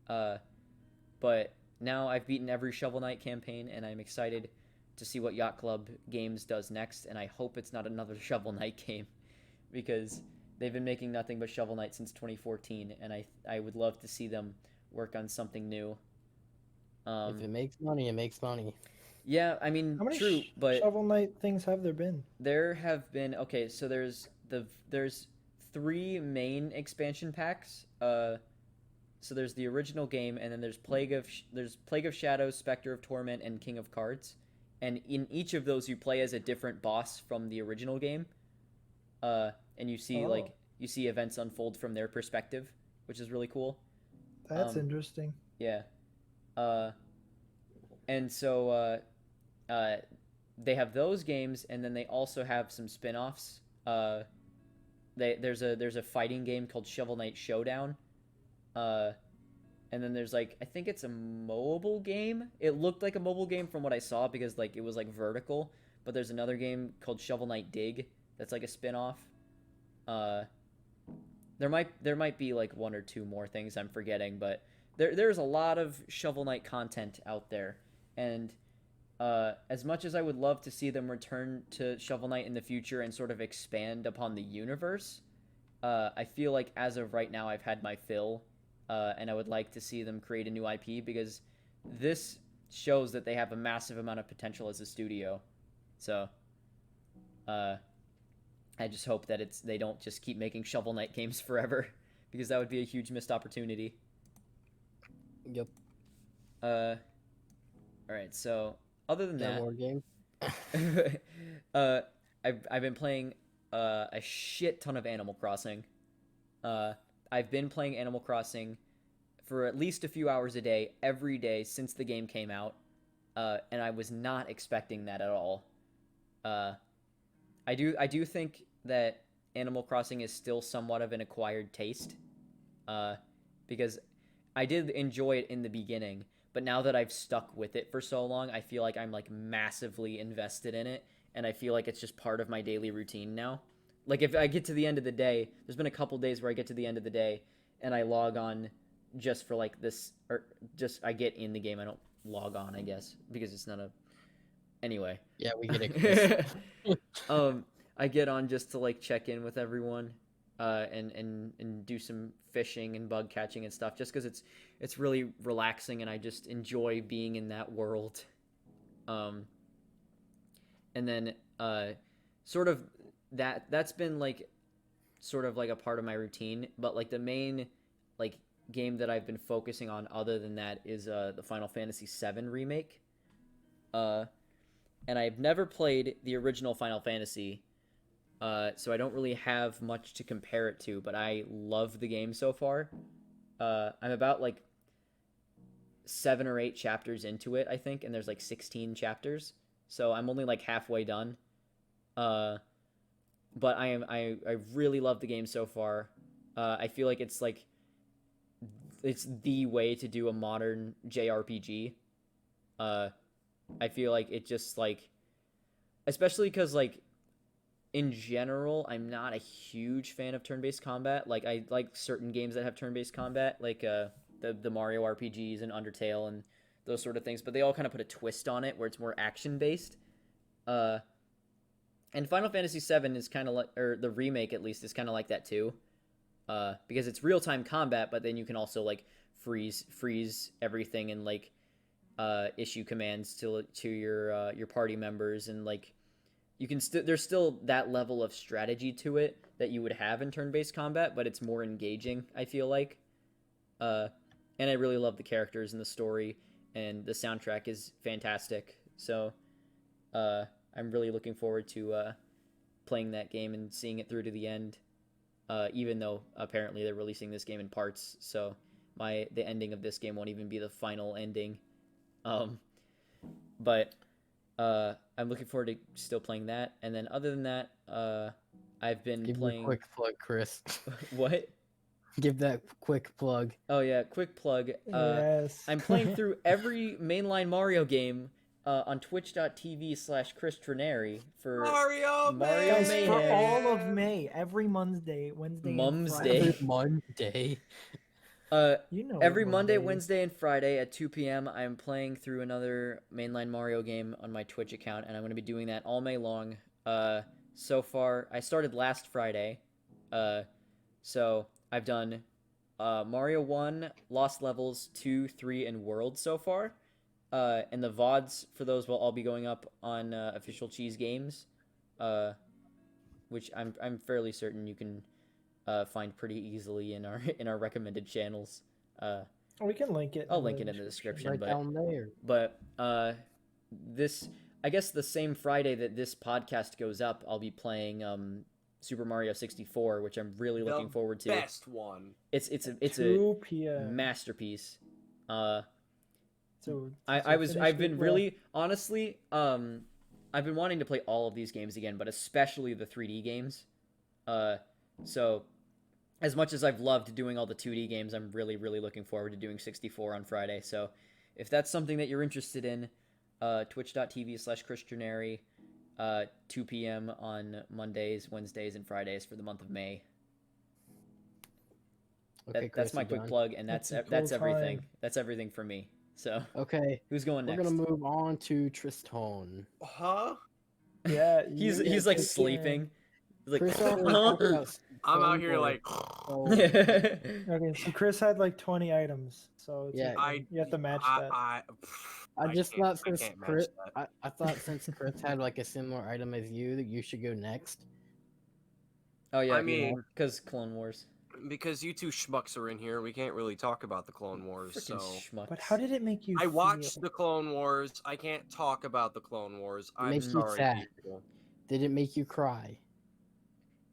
But now I've beaten every Shovel Knight campaign, and I'm excited to see what Yacht Club Games does next, and I hope it's not another Shovel Knight game, because they've been making nothing but Shovel Knight since 2014, and I would love to see them work on something new. If it makes money, it makes money. Yeah, I mean, How many true, but Shovel Knight things have there been? there have been, okay, so there's 3 main expansion packs. So there's the original game, and then there's Plague of Shadows, Spectre of Torment, and King of Cards. And in each of those, you play as a different boss from the original game. And you see you see events unfold from their perspective, which is really cool. That's interesting. Yeah. And so they have those games, and then they also have some spin-offs. There's a fighting game called Shovel Knight Showdown. And then there's like, I think it's a mobile game. It looked like a mobile game from what I saw, because like it was like vertical. But there's another game called Shovel Knight Dig that's like a spin-off. There might be like one or two more things I'm forgetting, but there's a lot of Shovel Knight content out there, and as much as I would love to see them return to Shovel Knight in the future and sort of expand upon the universe, I feel like as of right now I've had my fill, and I would like to see them create a new IP because this shows that they have a massive amount of potential as a studio. So, I just hope that they don't just keep making Shovel Knight games forever, because that would be a huge missed opportunity. Yep. All right. So other than that, more game. I've been playing a shit ton of Animal Crossing. I've been playing Animal Crossing for at least a few hours a day every day since the game came out, and I was not expecting that at all. I do think that Animal Crossing is still somewhat of an acquired taste, because I did enjoy it in the beginning, but now that I've stuck with it for so long, I feel like I'm like massively invested in it, and I feel like it's just part of my daily routine now. Like if I get to the end of the day, there's been a couple days where I get to the end of the day and I log on just for like this, or just I get in the game. I don't log on, I guess, because it's not a. Anyway. Yeah, we get it. I get on just to like check in with everyone, and do some fishing and bug catching and stuff, just because it's really relaxing and I just enjoy being in that world. And then sort of that's been like sort of like a part of my routine, but like the main like game that I've been focusing on other than that is the Final Fantasy VII remake. And I've never played the original Final Fantasy, so I don't really have much to compare it to, but I love the game so far. I'm about like 7 or 8 chapters into it, I think, and there's like 16 chapters, so I'm only like halfway done. But I really love the game so far. I feel like it's the way to do a modern JRPG. I feel like it just like, especially because like in general, I'm not a huge fan of turn-based combat. Like I like certain games that have turn-based combat, like the Mario RPGs and Undertale and those sort of things, but they all kind of put a twist on it where it's more action-based. And Final Fantasy VII is kind of like, or the remake at least is kind of like that too, because it's real-time combat, but then you can also like freeze everything and like issue commands to your party members, and like you can there's still that level of strategy to it that you would have in turn-based combat, but it's more engaging, I feel like. And I really love the characters and the story, and the soundtrack is fantastic. So I'm really looking forward to playing that game and seeing it through to the end, even though apparently they're releasing this game in parts, so the ending of this game won't even be the final ending. But I'm looking forward to still playing that. And then other than that, I've been playing. Give a quick plug, Chris. What? Give that quick plug. Oh yeah, quick plug. Yes. I'm playing through every mainline Mario game on twitch.tv/Chris Trineri for Mario Guys, Mayhem. for all of May, every Wednesday, Mum's and Day. Friday. Every Monday. You know Every what Monday, Monday is. Wednesday, and Friday at 2 p.m. I'm playing through another mainline Mario game on my Twitch account, and I'm going to be doing that all May long. So far, I started last Friday, so I've done Mario 1, Lost Levels, 2, 3, and World so far. And the VODs for those will all be going up on Official Cheese Games, which I'm fairly certain you can find pretty easily in our recommended channels. We can link it. I'll link it in the description. Right down there. But this, I guess the same Friday that this podcast goes up, I'll be playing Super Mario 64, which I'm really looking forward to. Best one. It's 2 a p.m. masterpiece. So I've been really honestly I've been wanting to play all of these games again, but especially the 3D games. So as much as I've loved doing all the 2D games, I'm really looking forward to doing 64 on Friday. So if that's something that you're interested in, twitch.tv/Chris Trineri, 2 p.m. on Mondays, Wednesdays, and Fridays for the month of May. Okay, That's my quick plug, and That's that's a cool everything. time. That's everything for me. So Okay, who's going we're next? gonna move on to Triston. Huh? Yeah, he's like sleeping. He's like, Chris already talked about I'm out Clone here Wars, like, so Okay, so Chris had like 20 items, so it's Yeah. okay. You have to match that. I just thought I since can't match Chris, that. I thought since Chris had like a similar item as you, that you should go next. oh yeah, I mean, because Clone Wars. because you two schmucks are in here, we can't really talk about the Clone Wars. Freaking So schmucks. But how did it make you I feel? watched the Clone Wars. I can't talk about the Clone Wars. I'm Makes you sorry, sad. people. Did it make you cry?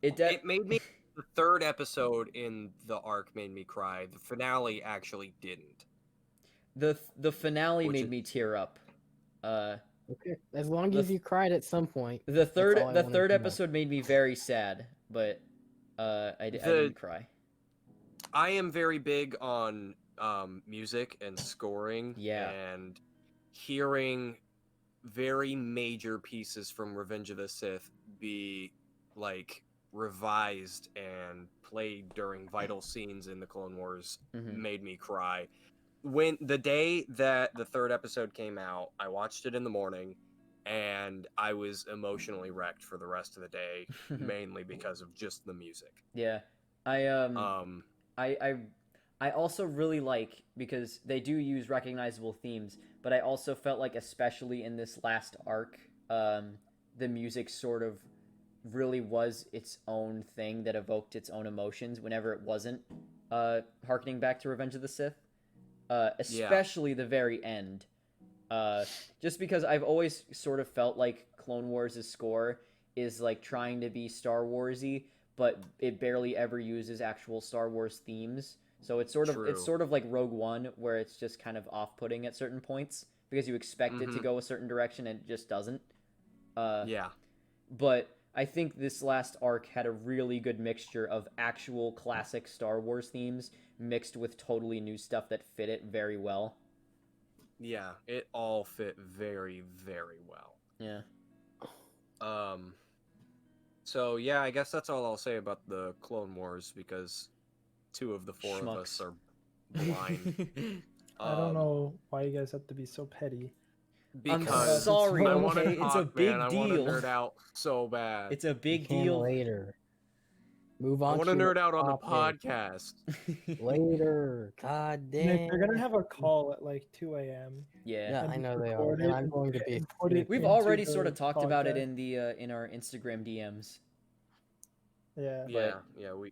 It made me. The third episode in the arc made me cry. The finale actually didn't. the finale Which made is- me tear up. Okay, as long The as you cried at some point. the That's third all I the wanted third to know. episode made me very sad, but I didn't cry. I am very big on music and scoring. Yeah. And hearing very major pieces from Revenge of the Sith be like revised and played during vital scenes in the Clone Wars Mhm. made me cry. When the day that the third episode came out, I watched it in the morning and I was emotionally wrecked for the rest of the day, mainly because of just the music. Yeah. I also really like, because they do use recognizable themes, but I also felt like, especially in this last arc, the music sort of really was its own thing that evoked its own emotions whenever it wasn't harkening back to Revenge of the Sith. Especially the very end. Just because I've always sort of felt like Clone Wars' score is like trying to be Star Wars-y, but it barely ever uses actual Star Wars themes. So it's sort of like Rogue One, where it's just kind of off-putting at certain points because you expect it to go a certain direction and it just doesn't. Yeah. But I think this last arc had a really good mixture of actual classic Star Wars themes mixed with totally new stuff that fit it very well. Yeah, it all fit very, very well. Yeah. So yeah, I guess that's all I'll say about the Clone Wars because 2 of the 4 of us are blind. I don't know why you guys have to be so petty. I'm Because sorry, I want okay? to It's a big man. I want deal. to nerd out so bad. It's a big You can deal. later. Move I on. want to nerd out on the topic. podcast. Later. God damn. Nick, they're gonna have a call at like 2 a.m. Yeah. Yeah, and I know they are, record and it I'm going to be. and put it We've into already the sort of talked about it podcast. in the in our Instagram DMs. Yeah, Yeah,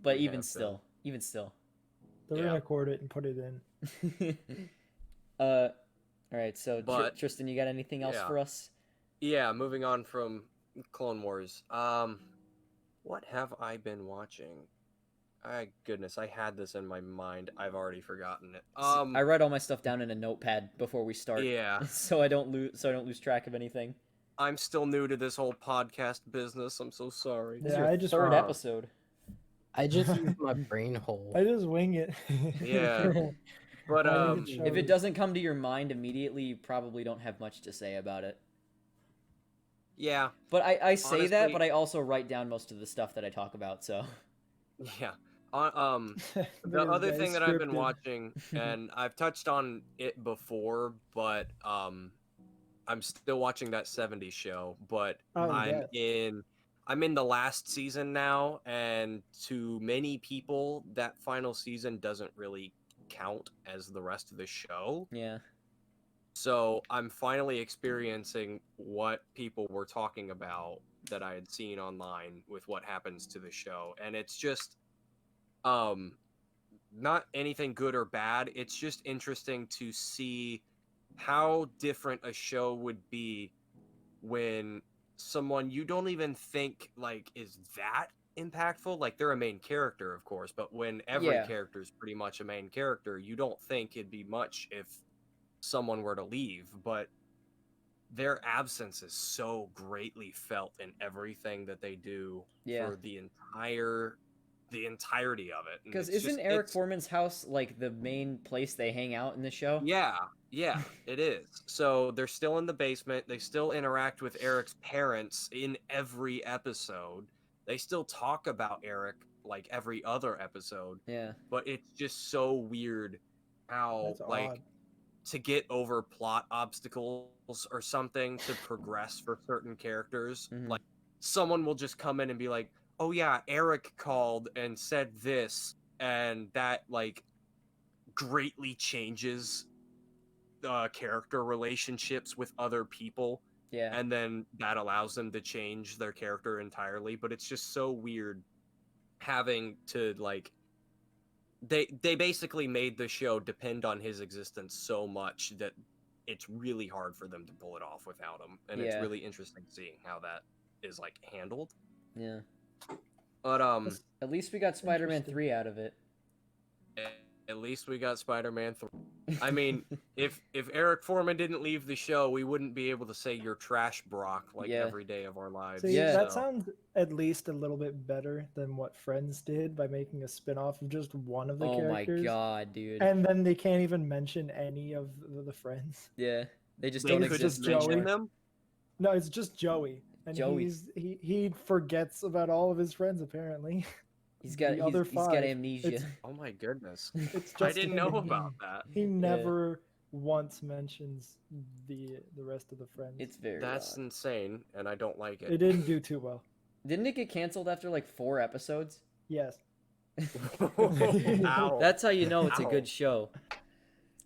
But we even have still, they're Yeah. gonna record it and put it in. all right. So But- Tristan, you got anything else yeah. for us? Yeah, moving on from Clone Wars. What have I been watching? Goodness, I had this in my mind. I've already forgotten it. I write all my stuff down in a notepad before we start. Yeah. So I don't lose track of anything. I'm still new to this whole podcast business. I'm so sorry. This is Yeah, your I just third uh, episode. I just used my brain hole. I just wing it. Yeah. But I need to show If it you. doesn't come to your mind immediately, you probably don't have much to say about it. yeah, But I say that, Honestly- but I also write down most of the stuff that I talk about. So yeah. Look The at other this thing guy, that I've been scripted. watching, and I've touched on it before, but I'm still watching that 70s show. But Oh, I'm yes. in the last season now, and to many people, that final season doesn't really count as the rest of the show. yeah, So I'm finally experiencing what people were talking about that I had seen online with what happens to the show, and it's just not anything good or bad. It's just interesting to see how different a show would be when someone you don't even think like is that impactful, like they're a main character, of course, but when every Yeah. character is pretty much a main character, you don't think it'd be much if someone were to leave, but their absence is so greatly felt in everything that they do Yeah. for the entire the entirety of it. Because isn't Eric Foreman's house like the main place they hang out in the show? Yeah, it is. So they're still in the basement. They still interact with Eric's parents in every episode. They still talk about Eric like every other episode. Yeah. But it's just so weird how That's like odd. to get over plot obstacles or something to progress for certain characters. Mhm. Like someone will just come in and be like, "Oh yeah, Eric called and said this," and that like greatly changes character relationships with other people. Yeah. And then that allows them to change their character entirely. But it's just so weird having to like they basically made the show depend on his existence so much that it's really hard for them to pull it off without him. And it's Yeah. really interesting seeing how that is like handled. Yeah. But At least we got Spider-Man Interesting. 3 out of it. at least we got Spider-Man 3. I mean, if Eric Foreman didn't leave the show, we wouldn't be able to say "you're trash, Brock" like Yeah. every day of our lives. See, Yeah. that sounds at least a little bit better than what Friends did by making a spin-off of just one of the Oh my characters. god, dude. And then they can't even mention any of the friends. Yeah. They just They don't it's could exist just mention Joey. anymore. them. No, it's just Joey. And Joey. he forgets about all of his friends apparently. He's got the other he's got five, amnesia. it's- Oh my goodness. It's just I didn't him know and about that. He never once mentions the rest of the friends. It's very That's odd. insane, and I don't like It it. didn't do too well. Didn't it get canceled after like 4 episodes? Yes. Ow. That's how you know it's a Ow. good show.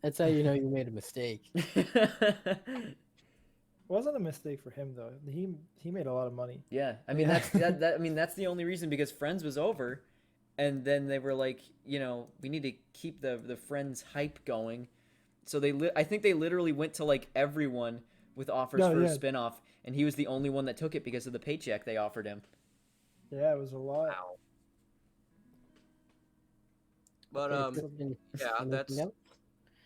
That's how you know you made a mistake. It wasn't a mistake for him though. He made a lot of money. Yeah, I mean Yeah. I mean that's the only reason, because Friends was over, and then they were like, you know, we need to keep the Friends hype going, so I think they literally went to like everyone with offers No, for a yeah. spinoff, and he was the only one that took it because of the paycheck they offered him. Yeah, it was a lot. Ow. But Anything- yeah, anything that's else?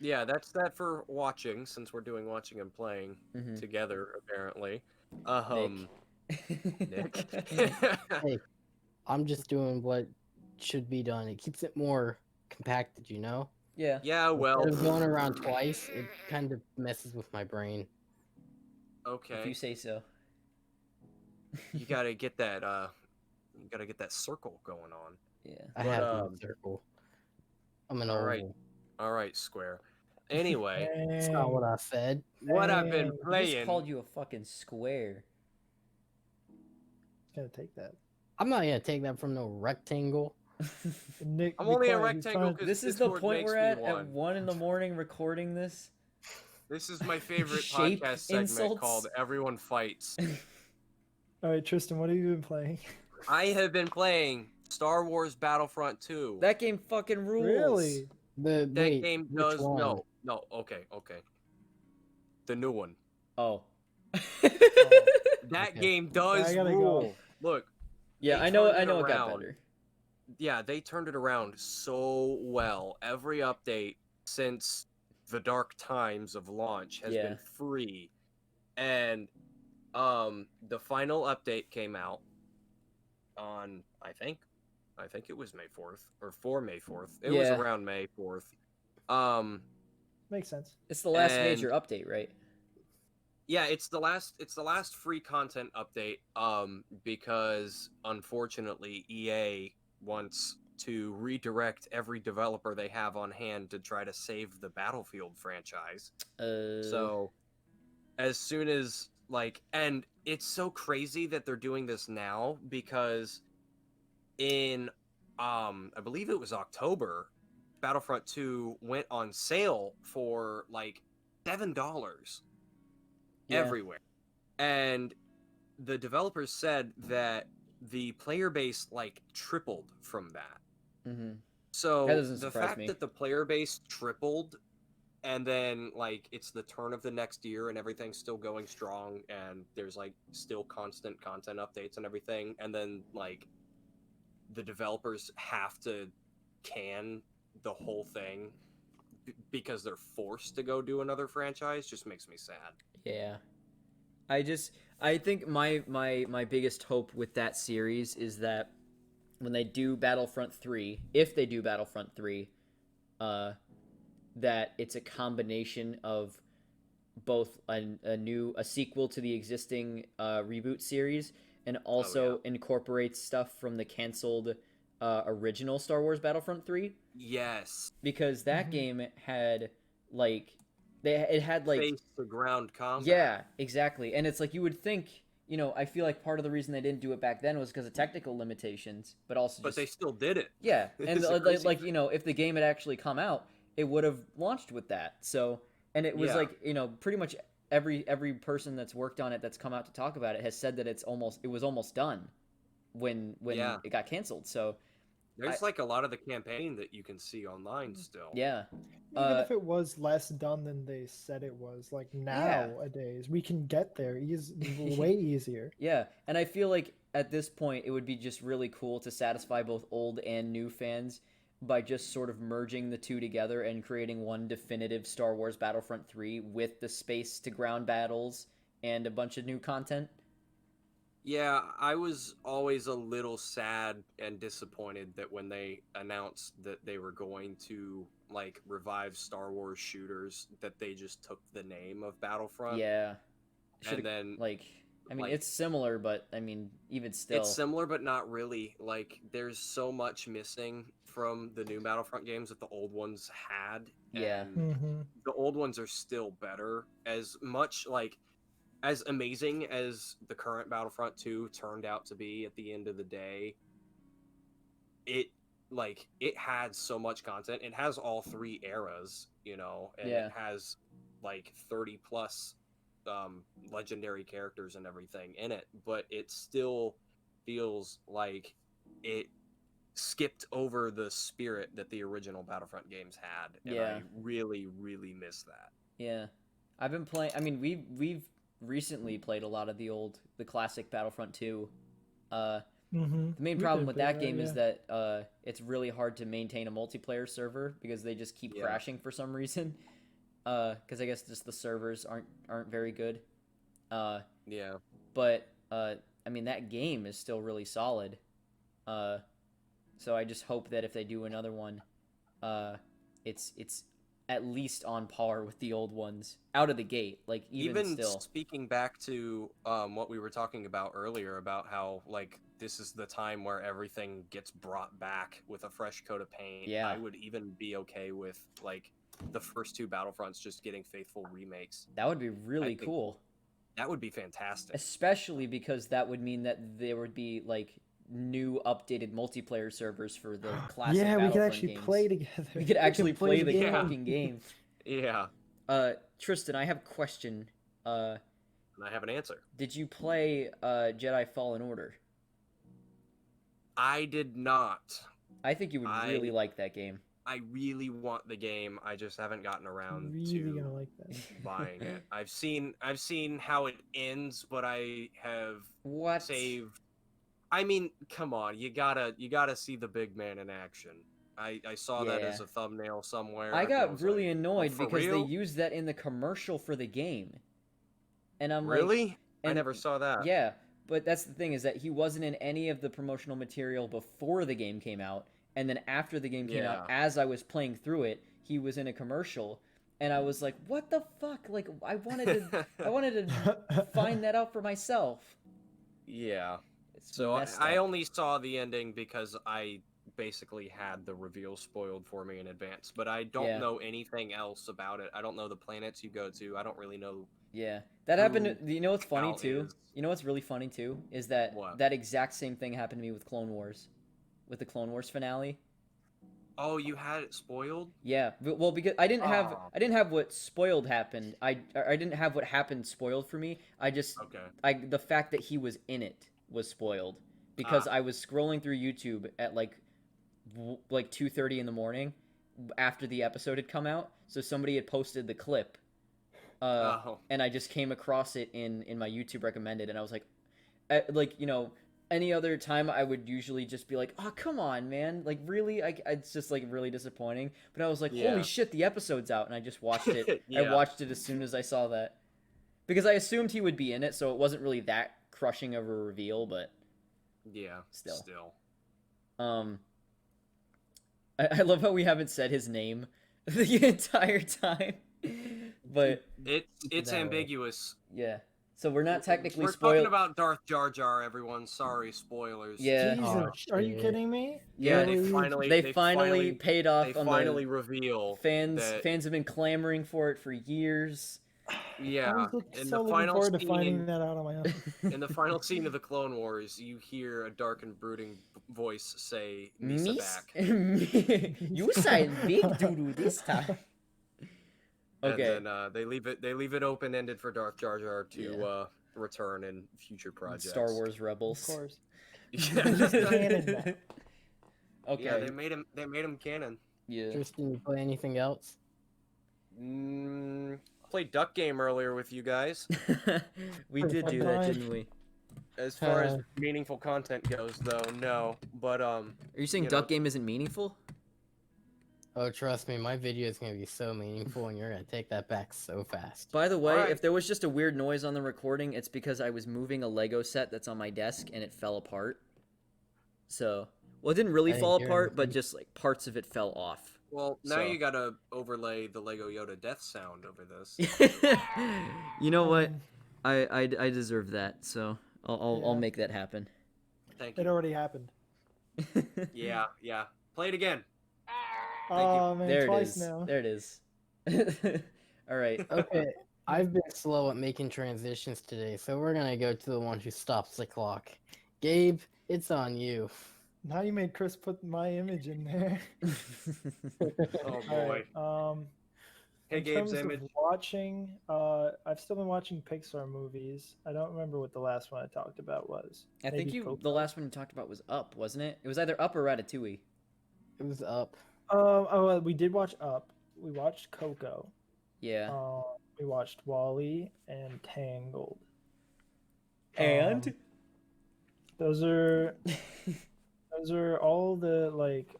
that's that for watching, since we're doing watching and playing Mhm. together apparently. Nick. Hey, I'm just doing what should be done. It keeps it more compacted, you know? Yeah. Yeah, well, Instead of going around twice, it kind of messes with my brain. If okay. you say so. You gotta get that circle going on. Yeah. I But, have no circle. I'm an all right. oval. All right, Square. Anyway, That's not what I said. what I've been Dang. I just playing. called you a fucking square. Gonna take that. I'm not gonna take that from no rectangle. Nick, I'm be only a quiet, he's rectangle trying to- 'cause This is the Discord point makes we're me at one. 1 in the morning recording this. This is my favorite Shape podcast segment insults. called Everyone Fights. All right, Tristan, what have you been playing? I have been playing Star Wars Battlefront 2. That game fucking rules. Really? That Wait, game which does one? no, okay. The new one. Oh. That Okay. game does I gotta rule. go. Look, Yeah, They I know turned it it got around. better. yeah, they turned it around so well. Every update since the dark times of launch has Yeah. been free. And the final update came out on I think it was May 4th or for May 4th. It was Yeah. around May 4th. Makes sense. It's the last And- major update, right? Yeah, it's the last free content update because unfortunately EA wants to redirect every developer they have on hand to try to save the Battlefield franchise. So as soon as and it's so crazy that they're doing this now because in I believe it was October, Battlefront 2 went on sale for like $7 Yeah. everywhere. And the developers said that the player base like tripled from that. Mm-hmm. So That doesn't the surprise fact me. that the player base tripled and then like it's the turn of the next year and everything's still going strong and there's like still constant content updates and everything, and then like the developers have to can the whole thing because they're forced to go do another franchise just makes me sad. Yeah. I think my biggest hope with that series is that when they do Battlefront 3, if they do Battlefront 3, that it's a combination of both a sequel to the existing reboot series and also incorporates stuff from the canceled original Star Wars Battlefront 3. Yes. Because that game had it had face to ground combat. Yeah, exactly. And it's like you would think, I feel like part of the reason they didn't do it back then was because of technical limitations, but also but they still did it. Yeah, and if the game had actually come out, it would have launched with that. So, and it was pretty much every person that's worked on it that's come out to talk about it has said that it was almost done when it got canceled. So there's a lot of the campaign that you can see online still. Yeah. Even if it was less done than they said it was, like nowadays, we can get there way easier. Yeah, and I feel like at this point it would be just really cool to satisfy both old and new fans by just sort of merging the two together and creating one definitive Star Wars Battlefront 3 with the space to ground battles and a bunch of new content. Yeah, I was always a little sad and disappointed that when they announced that they were going to revive Star Wars shooters, that they just took the name of Battlefront. Yeah. And then it's similar, but even still. It's similar, but not really. There's so much missing from the new Battlefront games that the old ones had. Yeah. And the old ones are still better. As much as amazing as the current Battlefront 2 turned out to be at the end of the day, it had so much content. It has all three eras, and it has 30 plus legendary characters and everything in it, but it still feels like it skipped over the spirit that the original Battlefront games had, and I really, really miss that. Yeah. I've been playing, we've recently played a lot of the classic Battlefront 2. The main problem with that game is that it's really hard to maintain a multiplayer server because they just keep crashing for some reason. Because I guess just the servers aren't very good. But that game is still really solid. So I just hope that if they do another one, it's at least on par with the old ones out of the gate. Even still. Speaking back to what we were talking about earlier about how this is the time where everything gets brought back with a fresh coat of paint. Yeah. I would even be okay with the first two Battlefronts just getting faithful remakes. That would be really cool. That would be fantastic. Especially because that would mean that there would be new updated multiplayer servers for the classic Battlefront we could actually games. Play together. We could actually play the fucking game. Yeah. Triston, I have a question. And I have an answer. Did you play Jedi Fallen Order? I did not. I think you would really like that game. I really want the game. I just haven't gotten around gonna like that. buying it. I've seen how it ends, but I have saved. Come on, you gotta see the big man in action. I saw that as a thumbnail somewhere. I got really annoyed because they used that in the commercial for the game, and I'm really? I never saw that. Yeah, but that's the thing is that he wasn't in any of the promotional material before the game came out. And then after the game came out, as I was playing through it, he was in a commercial, and I was like, "What the fuck?" I wanted to find that out for myself. Yeah. So I only saw the ending because I basically had the reveal spoiled for me in advance, but I don't know anything else about it. I don't know the planets you go to. I don't really know. Yeah, that happened. You know what's funny too? You know what's really funny too is that that exact same thing happened to me with Clone Wars. With the Clone Wars finale. Oh, you had it spoiled? Yeah, well, because I didn't have what spoiled happened. I didn't have what happened spoiled for me. The fact that he was in it was spoiled because I was scrolling through YouTube at 2:30 in the morning after the episode had come out. So somebody had posted the clip, and I just came across it in my YouTube recommended, and I was like, any other time I would usually just be like, "Oh, come on, man. Really?" It's just really disappointing. But I was like, "Holy shit, the episode's out." And I just watched it. I watched it as soon as I saw that. Because I assumed he would be in it, so it wasn't really that crushing of a reveal, but still. Um, I love how we haven't said his name the entire time, but It's That way. ambiguous. yeah. So we're not technically We're talking spoiled. about Darth Jar Jar, everyone. Sorry, spoilers. Yeah. Jesus, Oh, are you shit. kidding me? Yeah, They Really? finally paid off they on finally the reveal fans. that Fans have been clamoring for it for years. yeah. I was In so the looking final forward to scene, finding that out on my own. in the final scene of the Clone Wars, you hear a dark and brooding voice say, "Misa back." You said big doodoo this time. Okay. And then they leave it open ended for Darth Jar Jar to Yeah. return in future projects. Star Wars Of Rebels. course. Yeah, He's canon now. Okay. yeah, they made him canon. Yeah. Tristan, you play anything else? Played Duck Game earlier with you guys. We did do that, Fine. didn't we? As far as meaningful content goes, though, no. But Are you saying you Duck know- Game isn't meaningful? Oh, trust me, my video is gonna be so meaningful, and you're gonna take that back so fast. By the way, Alright. if there was just a weird noise on the recording, it's because I was moving a Lego set that's on my desk and it fell apart. So, well, it didn't really I fall didn't hear apart, but anything. just like parts of it fell off. well, now So- you gotta overlay the Lego Yoda death sound over this. You know what? Um, I deserve that, so I'll Yeah. make that happen. Thank It you. already happened. Yeah. Play it again. Oh man, There it twice is. now. There it is. All right. Okay, I've been slow at making transitions today, so we're gonna go to the one who stops the clock. Gabe, it's on you. Now you made Chris put my image in there. Oh boy. Alright, Hey, in Gabe's terms image. of watching, I've still been watching Pixar movies. I don't remember what the last one I talked about was. I think Maybe the Coco? last one you talked about was Up, wasn't it? It was either Up or Ratatouille. It was up. We did watch Up. We watched Coco. Yeah. We watched Wall-E and Tangled. And Those are all the like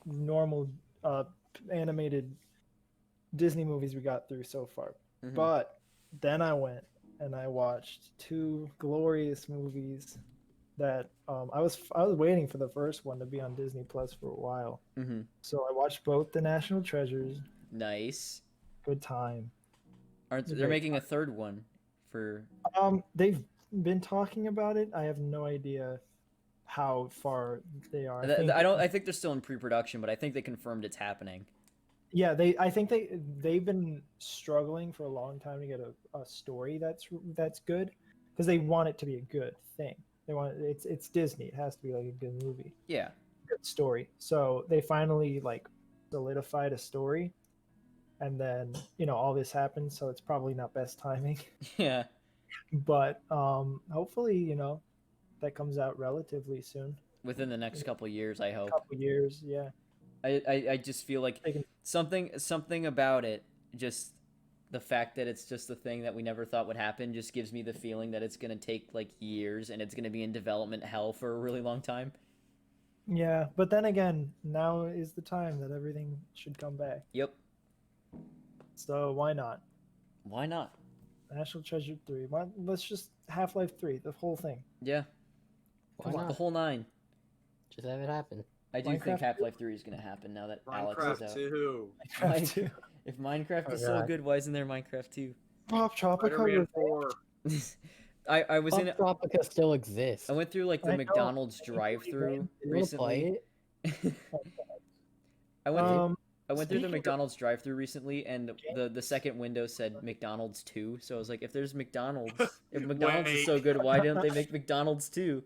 normal animated Disney movies we got through so far. Mhm. But then I went and I watched two glorious movies that I was waiting for the first one to be on Disney Plus for a while. hmm So I watched both the National Treasures. Nice. Good time. Aren't It's a they're great making a third one for? They've been talking about it. I have no idea how far they are. I think they're still in pre-production, but I think they confirmed it's happening. Yeah, I think they've been struggling for a long time to get a story that's good because they want it to be a good thing. They want it's Disney. It has to be like a good movie, Yeah. good story. So they finally like solidified a story, and then all this happened. So it's probably not best timing, Yeah. but hopefully that comes out relatively soon. Within the next couple years, I hope. Couple years, yeah. I just feel like They can- something about it, just the fact that it's just a thing that we never thought would happen, just gives me the feeling that it's gonna take like years and it's gonna be in development hell for a really long time. Yeah, but then again, now is the time that everything should come back. Yep. So why not? Why not? National Treasure 3. Let's just Half-Life 3, the whole thing. Yeah. Why The not? whole nine. Just have it happen. I do think Minecraft 2? Half-Life 3 is gonna happen now that Alex is Minecraft out. 2. Minecraft 2. If Minecraft is Oh, so God. good, why isn't there Minecraft 2? Pop Tropica. Spider-Man 4. I was in. Pop Tropica still exists. I went through like I the know. McDonald's drive-through You wanna recently. play it? I went. I went through the speaking of- McDonald's drive-through recently, and the second window said McDonald's 2. So I was like, if there's McDonald's, if McDonald's is so good, why don't they make McDonald's 2?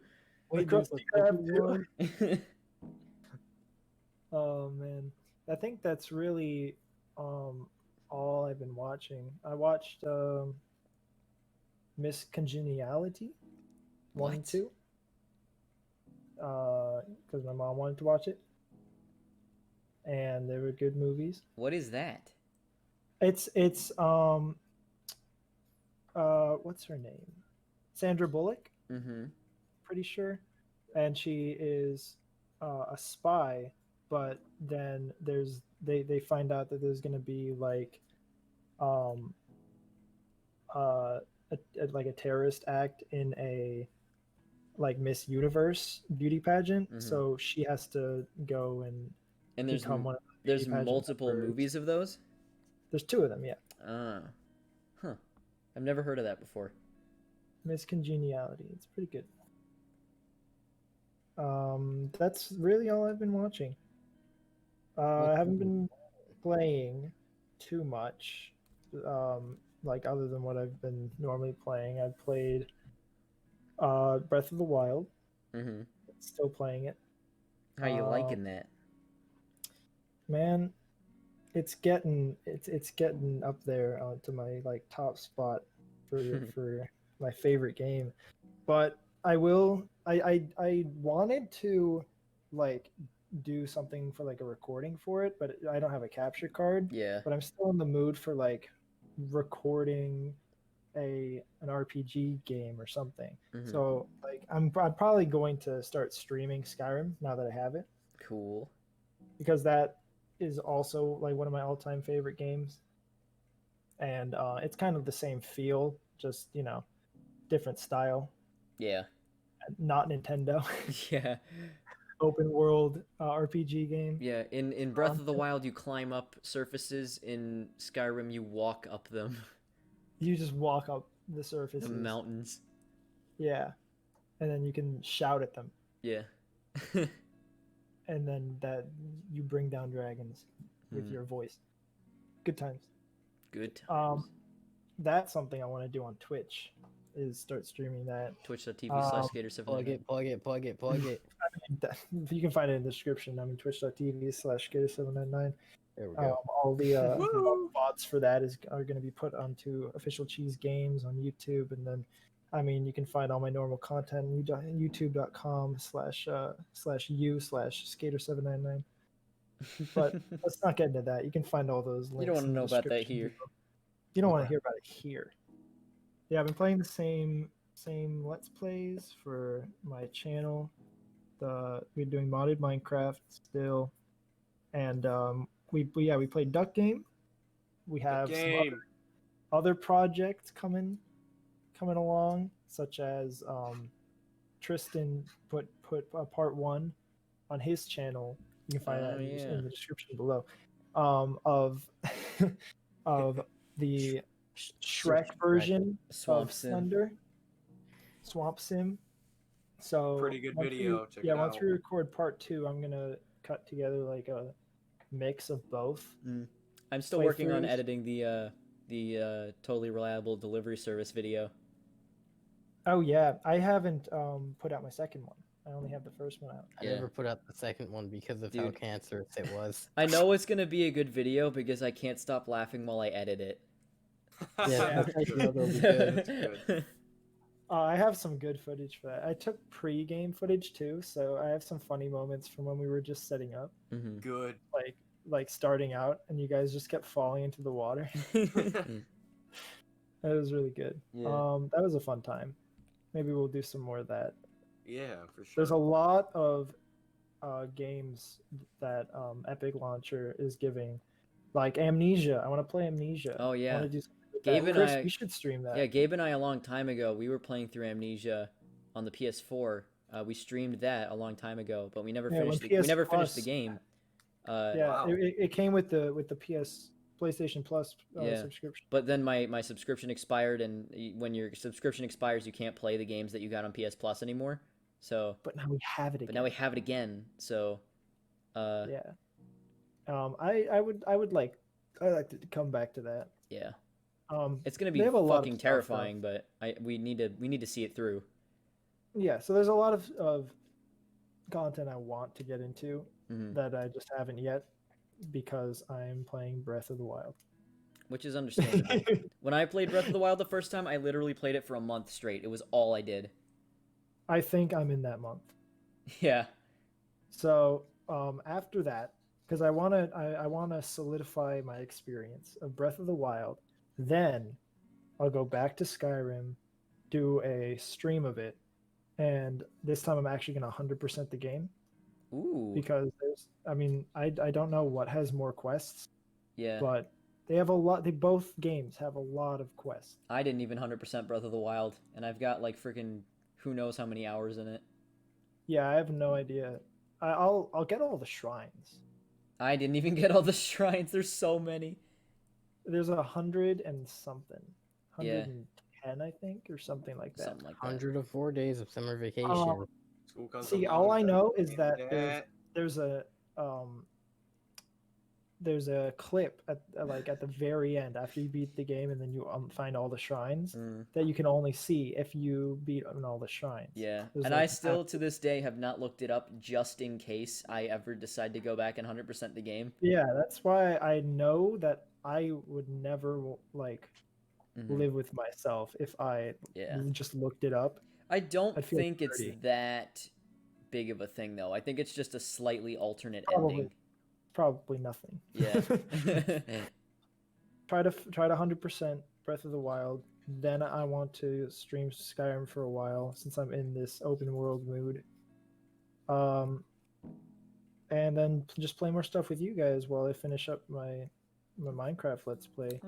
Wait, Krusty there's a Krab second one? Oh man, I think that's really all I've been watching. I watched Miss Congeniality 1 and What? 2 because my mom wanted to watch it, and they were good movies. What is that? It's what's her name? Sandra Bullock, Mm-hmm. pretty sure, and she is a spy. But then they find out that there's gonna be like like a terrorist act in a like Miss Universe beauty pageant, Mhm. so she has to go and there's become one of the there's beauty pageant multiple members. movies of those. There's 2 of them, yeah. Huh. I've never heard of that before. Miss Congeniality. It's pretty good. That's really all I've been watching. I haven't been playing too much, like other than what I've been normally playing. I've played Breath of the Wild. Mm-hmm. Still playing it. How you liking that? Man, it's getting up there to my like top spot for my favorite game. But I wanted to like do something for like a recording for it, but I don't have a capture card. Yeah. But I'm still in the mood for like recording an RPG game or something. Mhm. So like I'm probably going to start streaming Skyrim now that I have it, Cool. because that is also like one of my all-time favorite games, and it's kind of the same feel, just different style. Yeah. Not Nintendo. Yeah. Open world RPG game. Yeah. In Breath of the Wild, you climb up surfaces. In Skyrim, you walk up them. You just walk up the surfaces. The mountains. Yeah, and then you can shout at them. Yeah. And then that you bring down dragons with your voice. Good times. Good times. That's something I want to do on Twitch, is start streaming that. Twitch.tv/Skater799. Plug it. You can find it in the description. I mean, twitch.tv/Skater799. There we go. All the bots for that are going to be put onto Official Cheese Games on YouTube, and then, I mean, you can find all my normal content on youtube.com/u/skater799. But let's not get into that. You can find all those links. You don't want to in the know about that description here. below. You don't want to hear about it here. Yeah, I've been playing the same Let's Plays for my channel. We're doing modded Minecraft still, and we played Duck Game. We have some other projects coming along, such as Triston put part 1 on his channel. You can find that in the description below. Of of the Shrek version Swamp of Sim. Slender. Swamp Sim. So pretty good video. Check it out. Once we record part 2, I'm gonna cut together like a mix of both. I'm still working on editing the totally reliable delivery service video. Oh yeah, I haven't put out my second one. I only have the first one out. I never put out the second one because of how cancerous it was. I know it's gonna be a good video because I can't stop laughing while I edit it. Yeah, That's good. I have some good footage for that. I took pre-game footage too, so I have some funny moments from when we were just setting up. Good. Like starting out, and you guys just kept falling into the water. That was really good. Yeah. That was a fun time. Maybe we'll do some more of that. Yeah, for sure. There's a lot of games that Epic Launcher is giving, like Amnesia. I want to play Amnesia. Oh yeah. I want to do Gabe and Chris, I, we should stream that. Yeah, Gabe and I a long time ago, we were playing through Amnesia on the PS4. We streamed that a long time ago, but we never finished. We never finished the game. Wow. It came with the PlayStation Plus subscription. But then my subscription expired, and when your subscription expires, you can't play the games that you got on PS Plus anymore. So. But now we have it again. But now we have it again. So. Yeah. I'd like to come back to that. Yeah. It's gonna be fucking terrifying, but we need to see it through. Yeah, so there's a lot of content I want to get into that I just haven't yet, because I'm playing Breath of the Wild. Which is understandable. When I played Breath of the Wild the first time, I literally played it for a month straight. It was all I did. I think I'm in that month. Yeah. So after that, because I wanna solidify my experience of Breath of the Wild. Then I'll go back to Skyrim, do a stream of it, and this time I'm actually going to 100% the game. Ooh. Because I don't know what has more quests. Yeah. But they have a lot. Both games have a lot of quests. I didn't even 100% Breath of the Wild, and I've got like freaking who knows how many hours in it. Yeah, I have no idea. I'll get all the shrines. I didn't even get all the shrines. There's so many. There's 100 and something, Yeah. 110 I think, or something like that. Something like that. 104 days of summer vacation. School comes See, along, all I know doesn't is that mean there's a clip at at the very end after you beat the game, and then you find all the shrines that you can only see if you beat all the shrines. Yeah, There's and like I still to this day have not looked it up just in case I ever decide to go back and 100% the game. Yeah, that's why I know that I would never live with myself if I just looked it up. I don't I'd feel think it's dirty. that big of a thing though. I think it's just a slightly alternate ending. Probably nothing. Yeah. try to 100% Breath of the Wild. Then I want to stream Skyrim for a while since I'm in this open world mood. And then just play more stuff with you guys while I finish up my Minecraft Let's Play.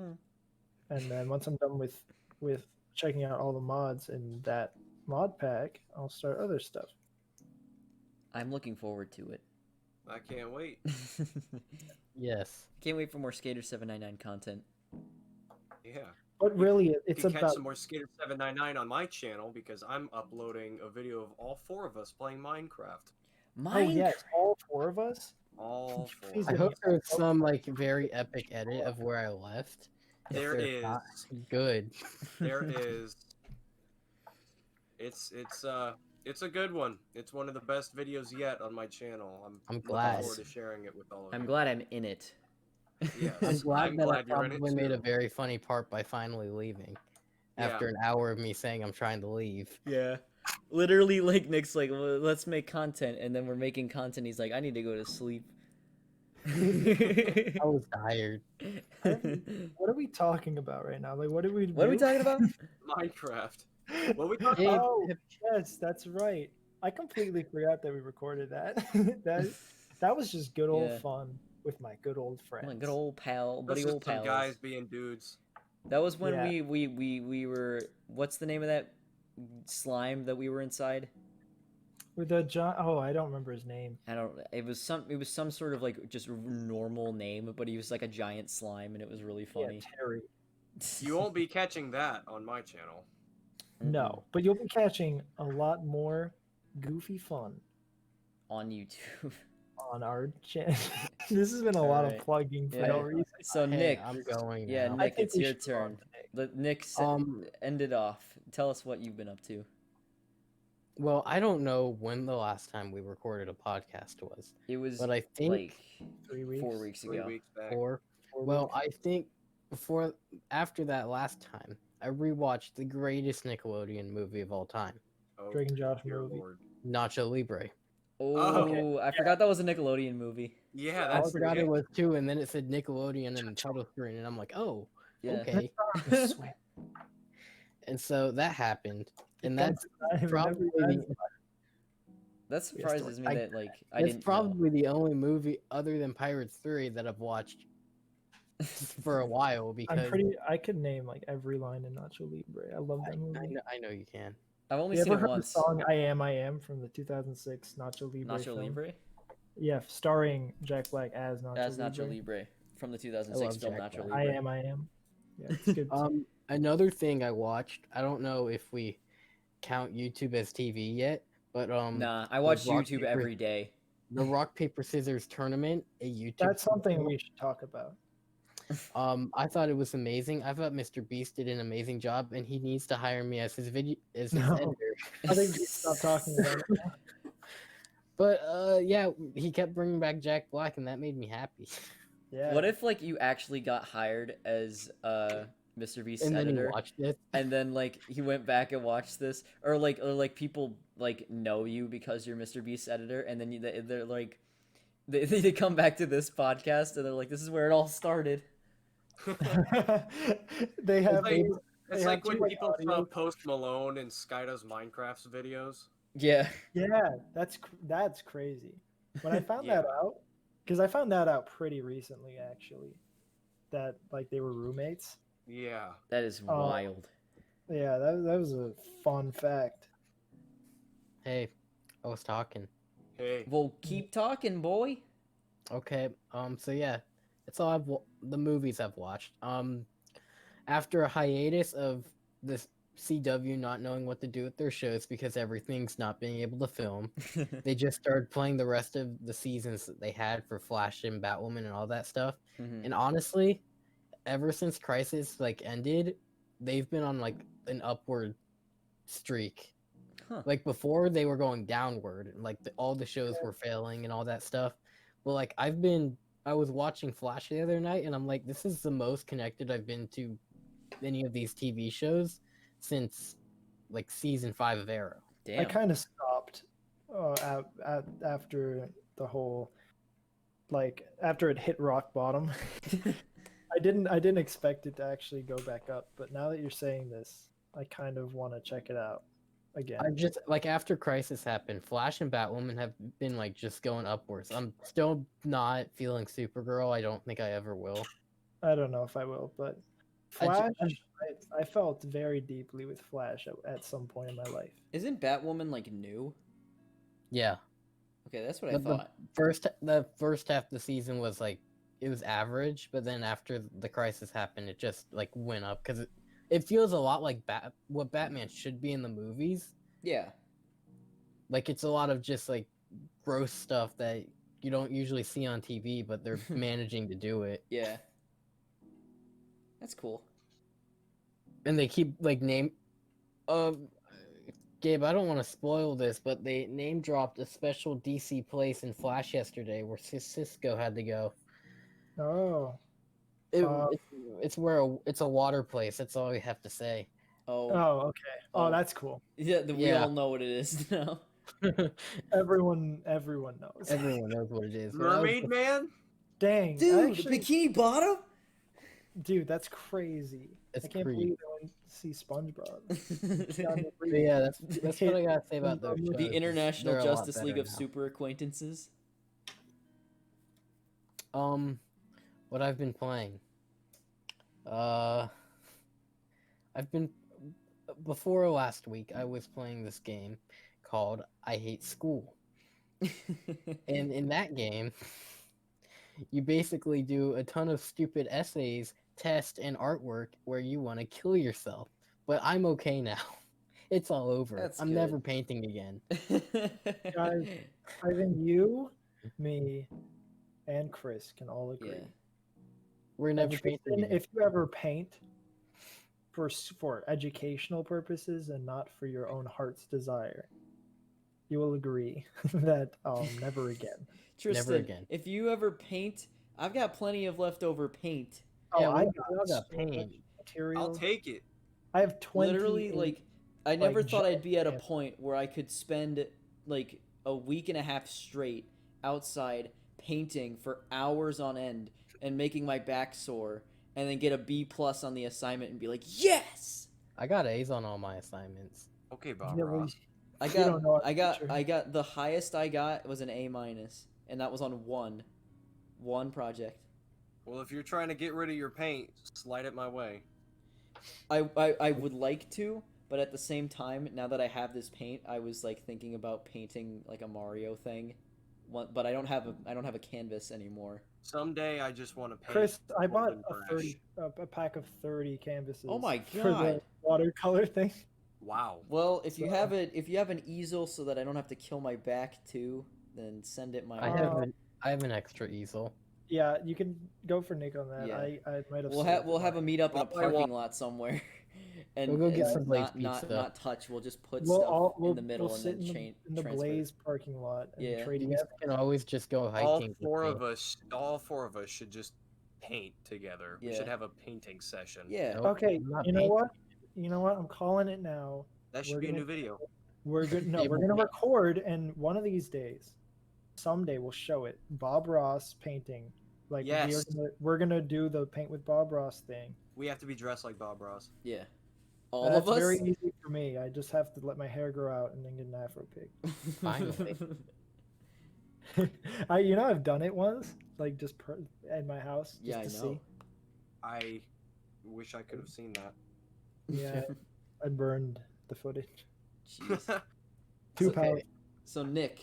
And then once I'm done with checking out all the mods in that mod pack, I'll start other stuff. I'm looking forward to it. I can't wait. Yes. Can't wait for more Skater 799 content. Yeah. But really, it's you can catch about some more Skater 799 on my channel because I'm uploading a video of all 4 of us playing Minecraft. Oh yes, all 4 of us. All 4. Please I hope there's some like very epic edit of where I left. There is. Good. There is. It's a good one. It's one of the best videos yet on my channel. I'm glad. looking forward to sharing it with all of you. I'm glad I'm in it. Yes, I'm glad that I you're in it probably made a too. very funny part by finally leaving. After an hour of me saying I'm trying to leave. Yeah. Literally, like, Nick's like, well, let's make content, and then we're making content. He's like, I need to go to sleep. I was tired. What are we talking about right now? Like, what are we talking about? Minecraft. What are we talking about? Oh, yes, that's right. I completely forgot that we recorded that. that was just good old fun with my good old friends. Like good old pal, buddy, Just old some pals. guys being dudes. That was when we were. What's the name of that slime that we were inside? With the John. Oh, I don't remember his name. I don't. It was some sort of like just normal name, but he was like a giant slime, and it was really funny. Yeah, Terry. You won't be catching that on my channel. No, but you'll be catching a lot more goofy fun on YouTube. On our channel. This has been a lot of plugging for no reason. So hey, Nick, I'm going. Yeah, now. Nick, it's your turn. Let Nick end it off. Tell us what you've been up to. Well, I don't know when the last time we recorded a podcast was. It was, but I think like 3 weeks. 4 weeks ago. 3 weeks back. Well, I think after that last time, I rewatched the greatest Nickelodeon movie of all time. Oh, Drake and Josh dear movie. Lord. Nacho Libre. Oh, I forgot that was a Nickelodeon movie. Yeah, I that's forgot it was too, and then it said Nickelodeon in the title screen, and I'm like, oh, okay. And so that happened, and that surprises me that like I it's didn't. probably the only movie other than Pirates 3 that I've watched for a while because I could name like every line in Nacho Libre. I love that movie. I know you can. I've only you seen ever it heard once. the song "I Am" from the 2006 Nacho Libre Nacho film? Libre. Yeah, starring Jack Black as Nacho Libre from the 2006 film Nacho Libre. I Am. Yeah, it's good. Another thing I watched. I don't know if we count YouTube as TV yet, but Nah, I watch YouTube every day. The rock paper scissors tournament, a YouTube. That's something we should talk about. I thought it was amazing. I thought Mr. Beast did an amazing job, and he needs to hire me as his editor. I think we stop talking about it. But yeah, he kept bringing back Jack Black, and that made me happy. Yeah. What if like you actually got hired as Mr. Beast's and then editor, he watched it, and then like he went back and watched this, or like people like know you because you're Mr. Beast's editor, and then they're like they come back to this podcast and they're like, this is where it all started. They have. It's like when people saw Post Malone and Skydo's Minecraft videos. Yeah. Yeah, that's crazy. When I found that out, because I found that out pretty recently, actually, that like they were roommates. Yeah. That is wild. Yeah, that was a fun fact. Hey, I was talking. Hey. Well, keep talking, boy. Okay. So yeah, it's all the movies I've watched. After a hiatus of this CW not knowing what to do with their shows because everything's not being able to film, they just started playing the rest of the seasons that they had for Flash and Batwoman and all that stuff. Mhm. And honestly, ever since Crisis like ended, they've been on like an upward streak. Huh. Like before, they were going downward, and like all the shows were failing and all that stuff. But like I was watching Flash the other night, and I'm like, this is the most connected I've been to any of these TV shows since like season 5 of Arrow. Damn. I kind of stopped after the whole, like after it hit rock bottom. I didn't expect it to actually go back up, but now that you're saying this, I kind of want to check it out again. I just like after Crisis happened, Flash and Batwoman have been like just going upwards. I'm still not feeling Supergirl. I don't think I ever will. I don't know if I will, but Flash, I felt very deeply with Flash at some point in my life. Isn't Batwoman like new? Yeah. Okay, that's what I thought. The first half of the season was like it was average, but then after the Crisis happened, it just like went up because it feels a lot like what Batman should be in the movies. Yeah. Like it's a lot of just like gross stuff that you don't usually see on TV, but they're managing to do it. Yeah. That's cool. And they keep like Gabe, I don't want to spoil this, but they name dropped a special DC place in Flash yesterday where Cisco had to go. Oh. It's where it's a water place. That's all we have to say. Oh. Oh, okay. Oh, Oh. that's cool. Yeah, we Yeah. all know what it is now. Everyone knows. Everyone knows what it is. Mermaid Man? Dang, Dude, actually, Bikini Bottom? dude, that's crazy. It's I can't creep. believe I went to see SpongeBob. But yeah, that's what I gotta say about those shows. The International They're a lot Justice League better of now. Super Acquaintances. What I've been playing. I've been before last week. I was playing this game called I Hate School, and in that game, you basically do a ton of stupid essays, tests, and artwork where you want to kill yourself. But I'm okay now. It's all over. That's I'm good. never painting again. Guys, I think you, me, and Chris can all agree. Yeah. We're never painting Tristan, again. if you ever paint for educational purposes and not for your own heart's desire, you will agree that never again. Tristan, again. if you ever paint, I've got plenty of leftover paint. Yeah, I we all got so paint. much material. I'll take it. I have 20. Literally, like, I never thought I'd be at a giant point where I could spend like a week and a half straight outside painting for hours on end and making my back sore, and then get a B+ on the assignment and be like, yes! I got A's on all my assignments. Okay, Bob Yeah, well, Ross. I You don't know our got future. I got the highest I got was an A-, and that was on one project. Well, if you're trying to get rid of your paint, slide it my way. I would like to, but at the same time, now that I have this paint, I was like thinking about painting like a Mario thing, but I don't have a canvas anymore. Someday I just want to paint. Chris, I bought golden brush. a pack of 30 canvases. Oh my For the God. watercolor thing. Wow. Well, if you So- have an easel so that I don't have to kill my back too, then send it my I way. have an extra easel. Yeah, you can go for Nick on that. Yeah. I might have. We'll have a meetup in a All I parking want- lot somewhere, and We'll go get some Blaze not pizza. not touch. We'll just put We'll stuff in the middle we'll and sit then in change. in the transfer. Blaze parking lot and Yeah. trade You you guys can always just go All hiking. four with of me. us should just paint together. We Yeah. should have a painting session. Yeah. Nope, Okay, I'm not you know painting. what? You know what? I'm calling it now. That should We're be a gonna- new video. We're good. No, we're gonna record, and one of these days, someday we'll show it. Bob Ross painting. Like Yes. we're gonna do the paint with Bob Ross thing. We have to be dressed like Bob Ross. Yeah. All That's of us. very easy for me. I just have to let my hair grow out and then get an afro pig. Finally. I've done it once, like just in my house, just Yeah, I to know. see. I wish I could have seen that. Yeah, I burned the footage. Jeez. Too powerful. So Nick,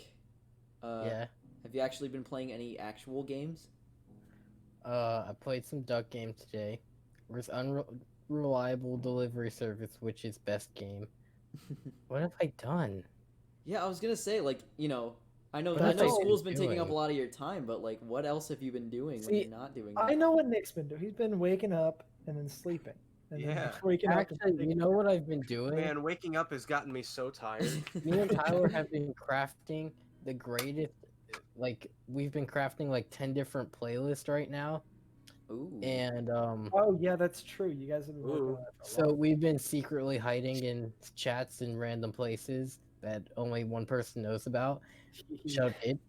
Yeah. have you actually been playing any actual games? I played some duck game today. There's unreliable delivery service, which is best game. What have I done? Yeah, I was gonna say, like, I know What I have know I school's been been taking up a doing? lot of your time, but like, what else have you been doing when See, you're not doing I that? know what Nick's been doing. He's been waking up and then sleeping, and then Yeah. waking up. Actually, you know what I've been doing? Man, waking up has gotten me so tired. Me and Tyler have been crafting the greatest. Like we've been crafting like 10 different playlists right now, Ooh. and Oh yeah, that's true. You guys have been working on Ooh. that for a so while. we've been secretly hiding in chats in random places that only one person knows about. Shut it.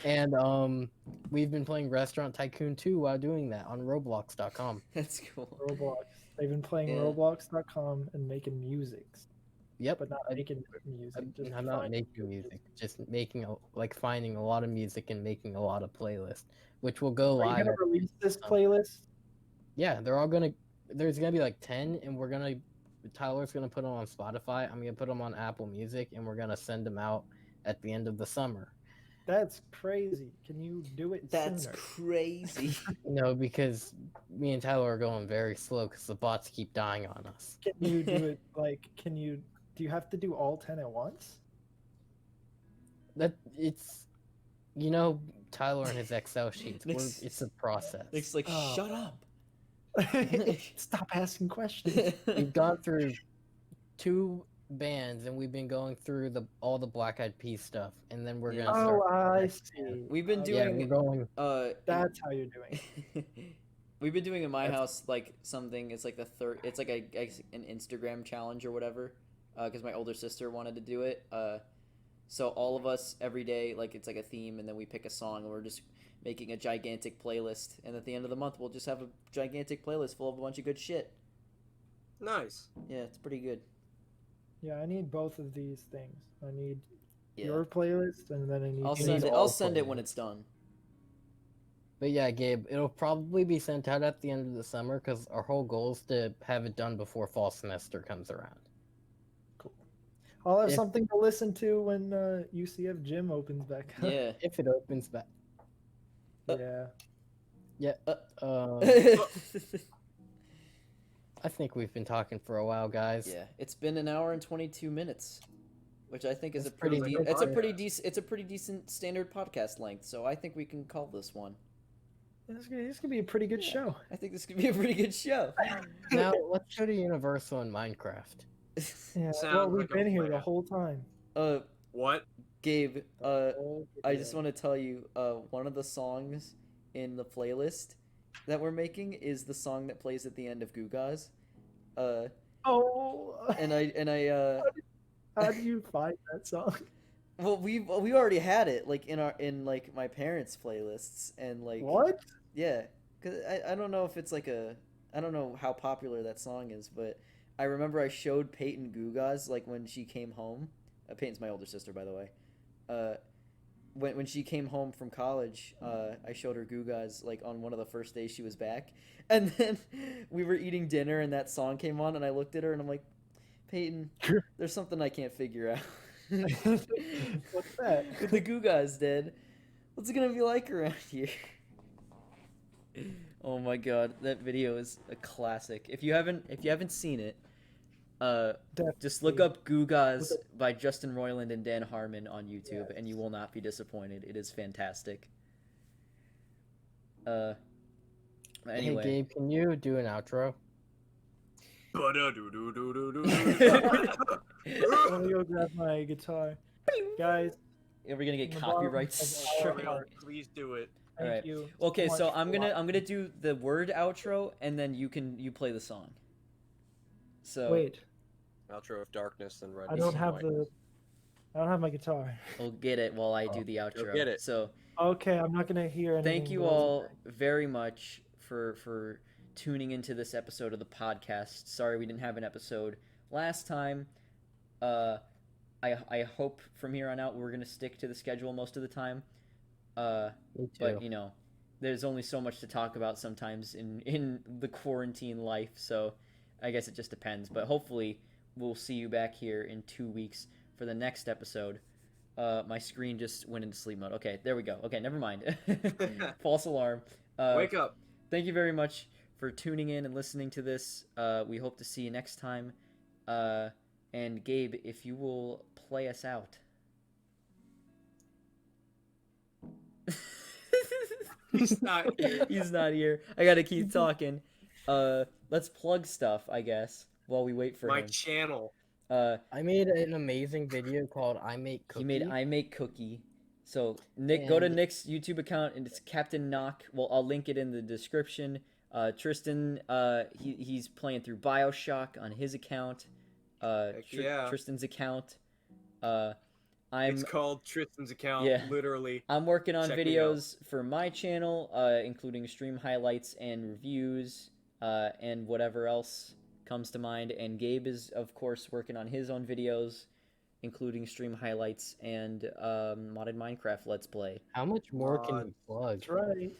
And we've been playing Restaurant Tycoon 2 while doing that on Roblox.com. That's cool. Roblox. They've been playing Yeah. Roblox.com and making music, Yep. but not making music. Just I'm not finding making music, just making finding a lot of music and making a lot of playlists, which will go Are you live. gonna release this Um, playlist? Yeah, there's gonna be like 10, and Tyler's gonna put them on Spotify. I'm gonna put them on Apple Music, and we're gonna send them out at the end of the summer. That's crazy. Can you do it That's sooner? crazy. No, because me and Tyler are going very slow because the bots keep dying on us. Can you do it like? Do you have to do all 10 at once? Tyler and his Excel sheets. Nick's- It's a process. Nick's like, Oh. shut up. Stop asking questions. We've gone through 2 bands, and we've been going through all the Black Eyed Peas stuff, and then we're Yeah. gonna start. Oh, I next band. see. We've been Yeah, doing we're going. That's how you're doing it. We've been doing in my That's- house like something. It's like it's like an Instagram challenge or whatever. Because my older sister wanted to do it. So all of us every day, like it's like a theme, and then we pick a song, and we're just making a gigantic playlist. And at the end of the month, we'll just have a gigantic playlist full of a bunch of good shit. Nice. Yeah, it's pretty good. Yeah, I need both of these things. I need Yeah. your playlist, and then I need. I'll You send need it. all I'll send it playlists. when it's done. But yeah, Gabe, it'll probably be sent out at the end of the summer because our whole goal is to have it done before fall semester comes around. I'll have If- something to listen to when UCF gym opens back up. Yeah. If it opens back. Yeah. I think we've been talking for a while, guys. Yeah, it's been an hour and 22 minutes, which I think is That's a pretty pretty good it's a podcast. pretty decent standard podcast length. So I think we can call this one. This could be a pretty good show. I think this could be a pretty good show. Now let's go to Universal and Minecraft. Yeah. Sounds Well, we've like a been here the plan. whole time. What? Gabe, Oh, I just want to tell you, one of the songs in the playlist that we're making is the song that plays at the end of Gugas. Oh. And I How do you find that song? well we already had it like in like my parents' playlists and like What? yeah, cause I don't know if it's like I don't know how popular that song is, but I remember I showed Peyton Gugas like when she came home. Peyton's my older sister, by the way. When she came home from college, I showed her Gugas like on one of the first days she was back, and then we were eating dinner and that song came on, and I looked at her and I'm like, Peyton, there's something I can't figure out. What's that? With the Gugas dead, what's it gonna be like around here? Oh my god, that video is a classic. If you haven't seen it, just look up Gugas by Justin Roiland and Dan Harmon on YouTube, and you will not be disappointed. It is fantastic. Anyway, Hey Gabe, can you do an outro? Let me go grab my guitar. Guys, we're gonna get from the copyrights bottom of our straight. heart, Please do it. thank Alright. you. Okay, much so for I'm gonna watching. do the word outro, and then you play the song. So Wait, Outro of Darkness and Red. I don't have my guitar. we'll get it while I do the outro. get it. So Okay, I'm not gonna hear anything. thank you but- all very much for tuning into this episode of the podcast. Sorry we didn't have an episode last time. I hope from here on out we're gonna stick to the schedule most of the time. Me too. But there's only so much to talk about sometimes in the quarantine life, so I guess it just depends. But hopefully we'll see you back here in 2 weeks for the next episode. My screen just went into sleep mode. Okay, there we go. Okay, never mind. False alarm. Wake up. Thank you very much for tuning in and listening to this. We hope to see you next time. And Gabe, if you will play us out. He's not here. He's not here. I gotta keep talking. Let's plug stuff, I guess, while we wait for My him. channel. I made an amazing video called I Make Cookie. He made I Make Cookie. So Nick, go to And- Nick's YouTube account and it's Captain Knock. Well, I'll link it in the description. Triston, he's playing through BioShock on his account. Yeah. Tristan's account. It's called Triston's account, Yeah. literally. I'm working on Check me videos for my channel, including stream highlights and reviews, and whatever else comes to mind. And Gabe is, of course, working on his own videos, including stream highlights and modded Minecraft Let's Play. How much more can you plug? That's right.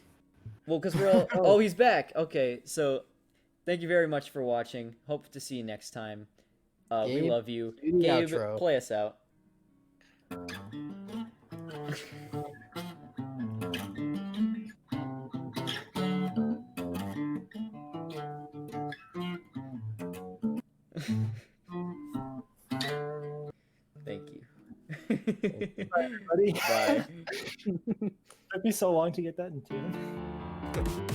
Well, because we're all... Oh, he's back! Okay, so thank you very much for watching. Hope to see you next time. We Gabe, love you. do the Gabe, outro. play us out. Thank you. Bye, everybody. Bye. It'd be so long to get that in tune.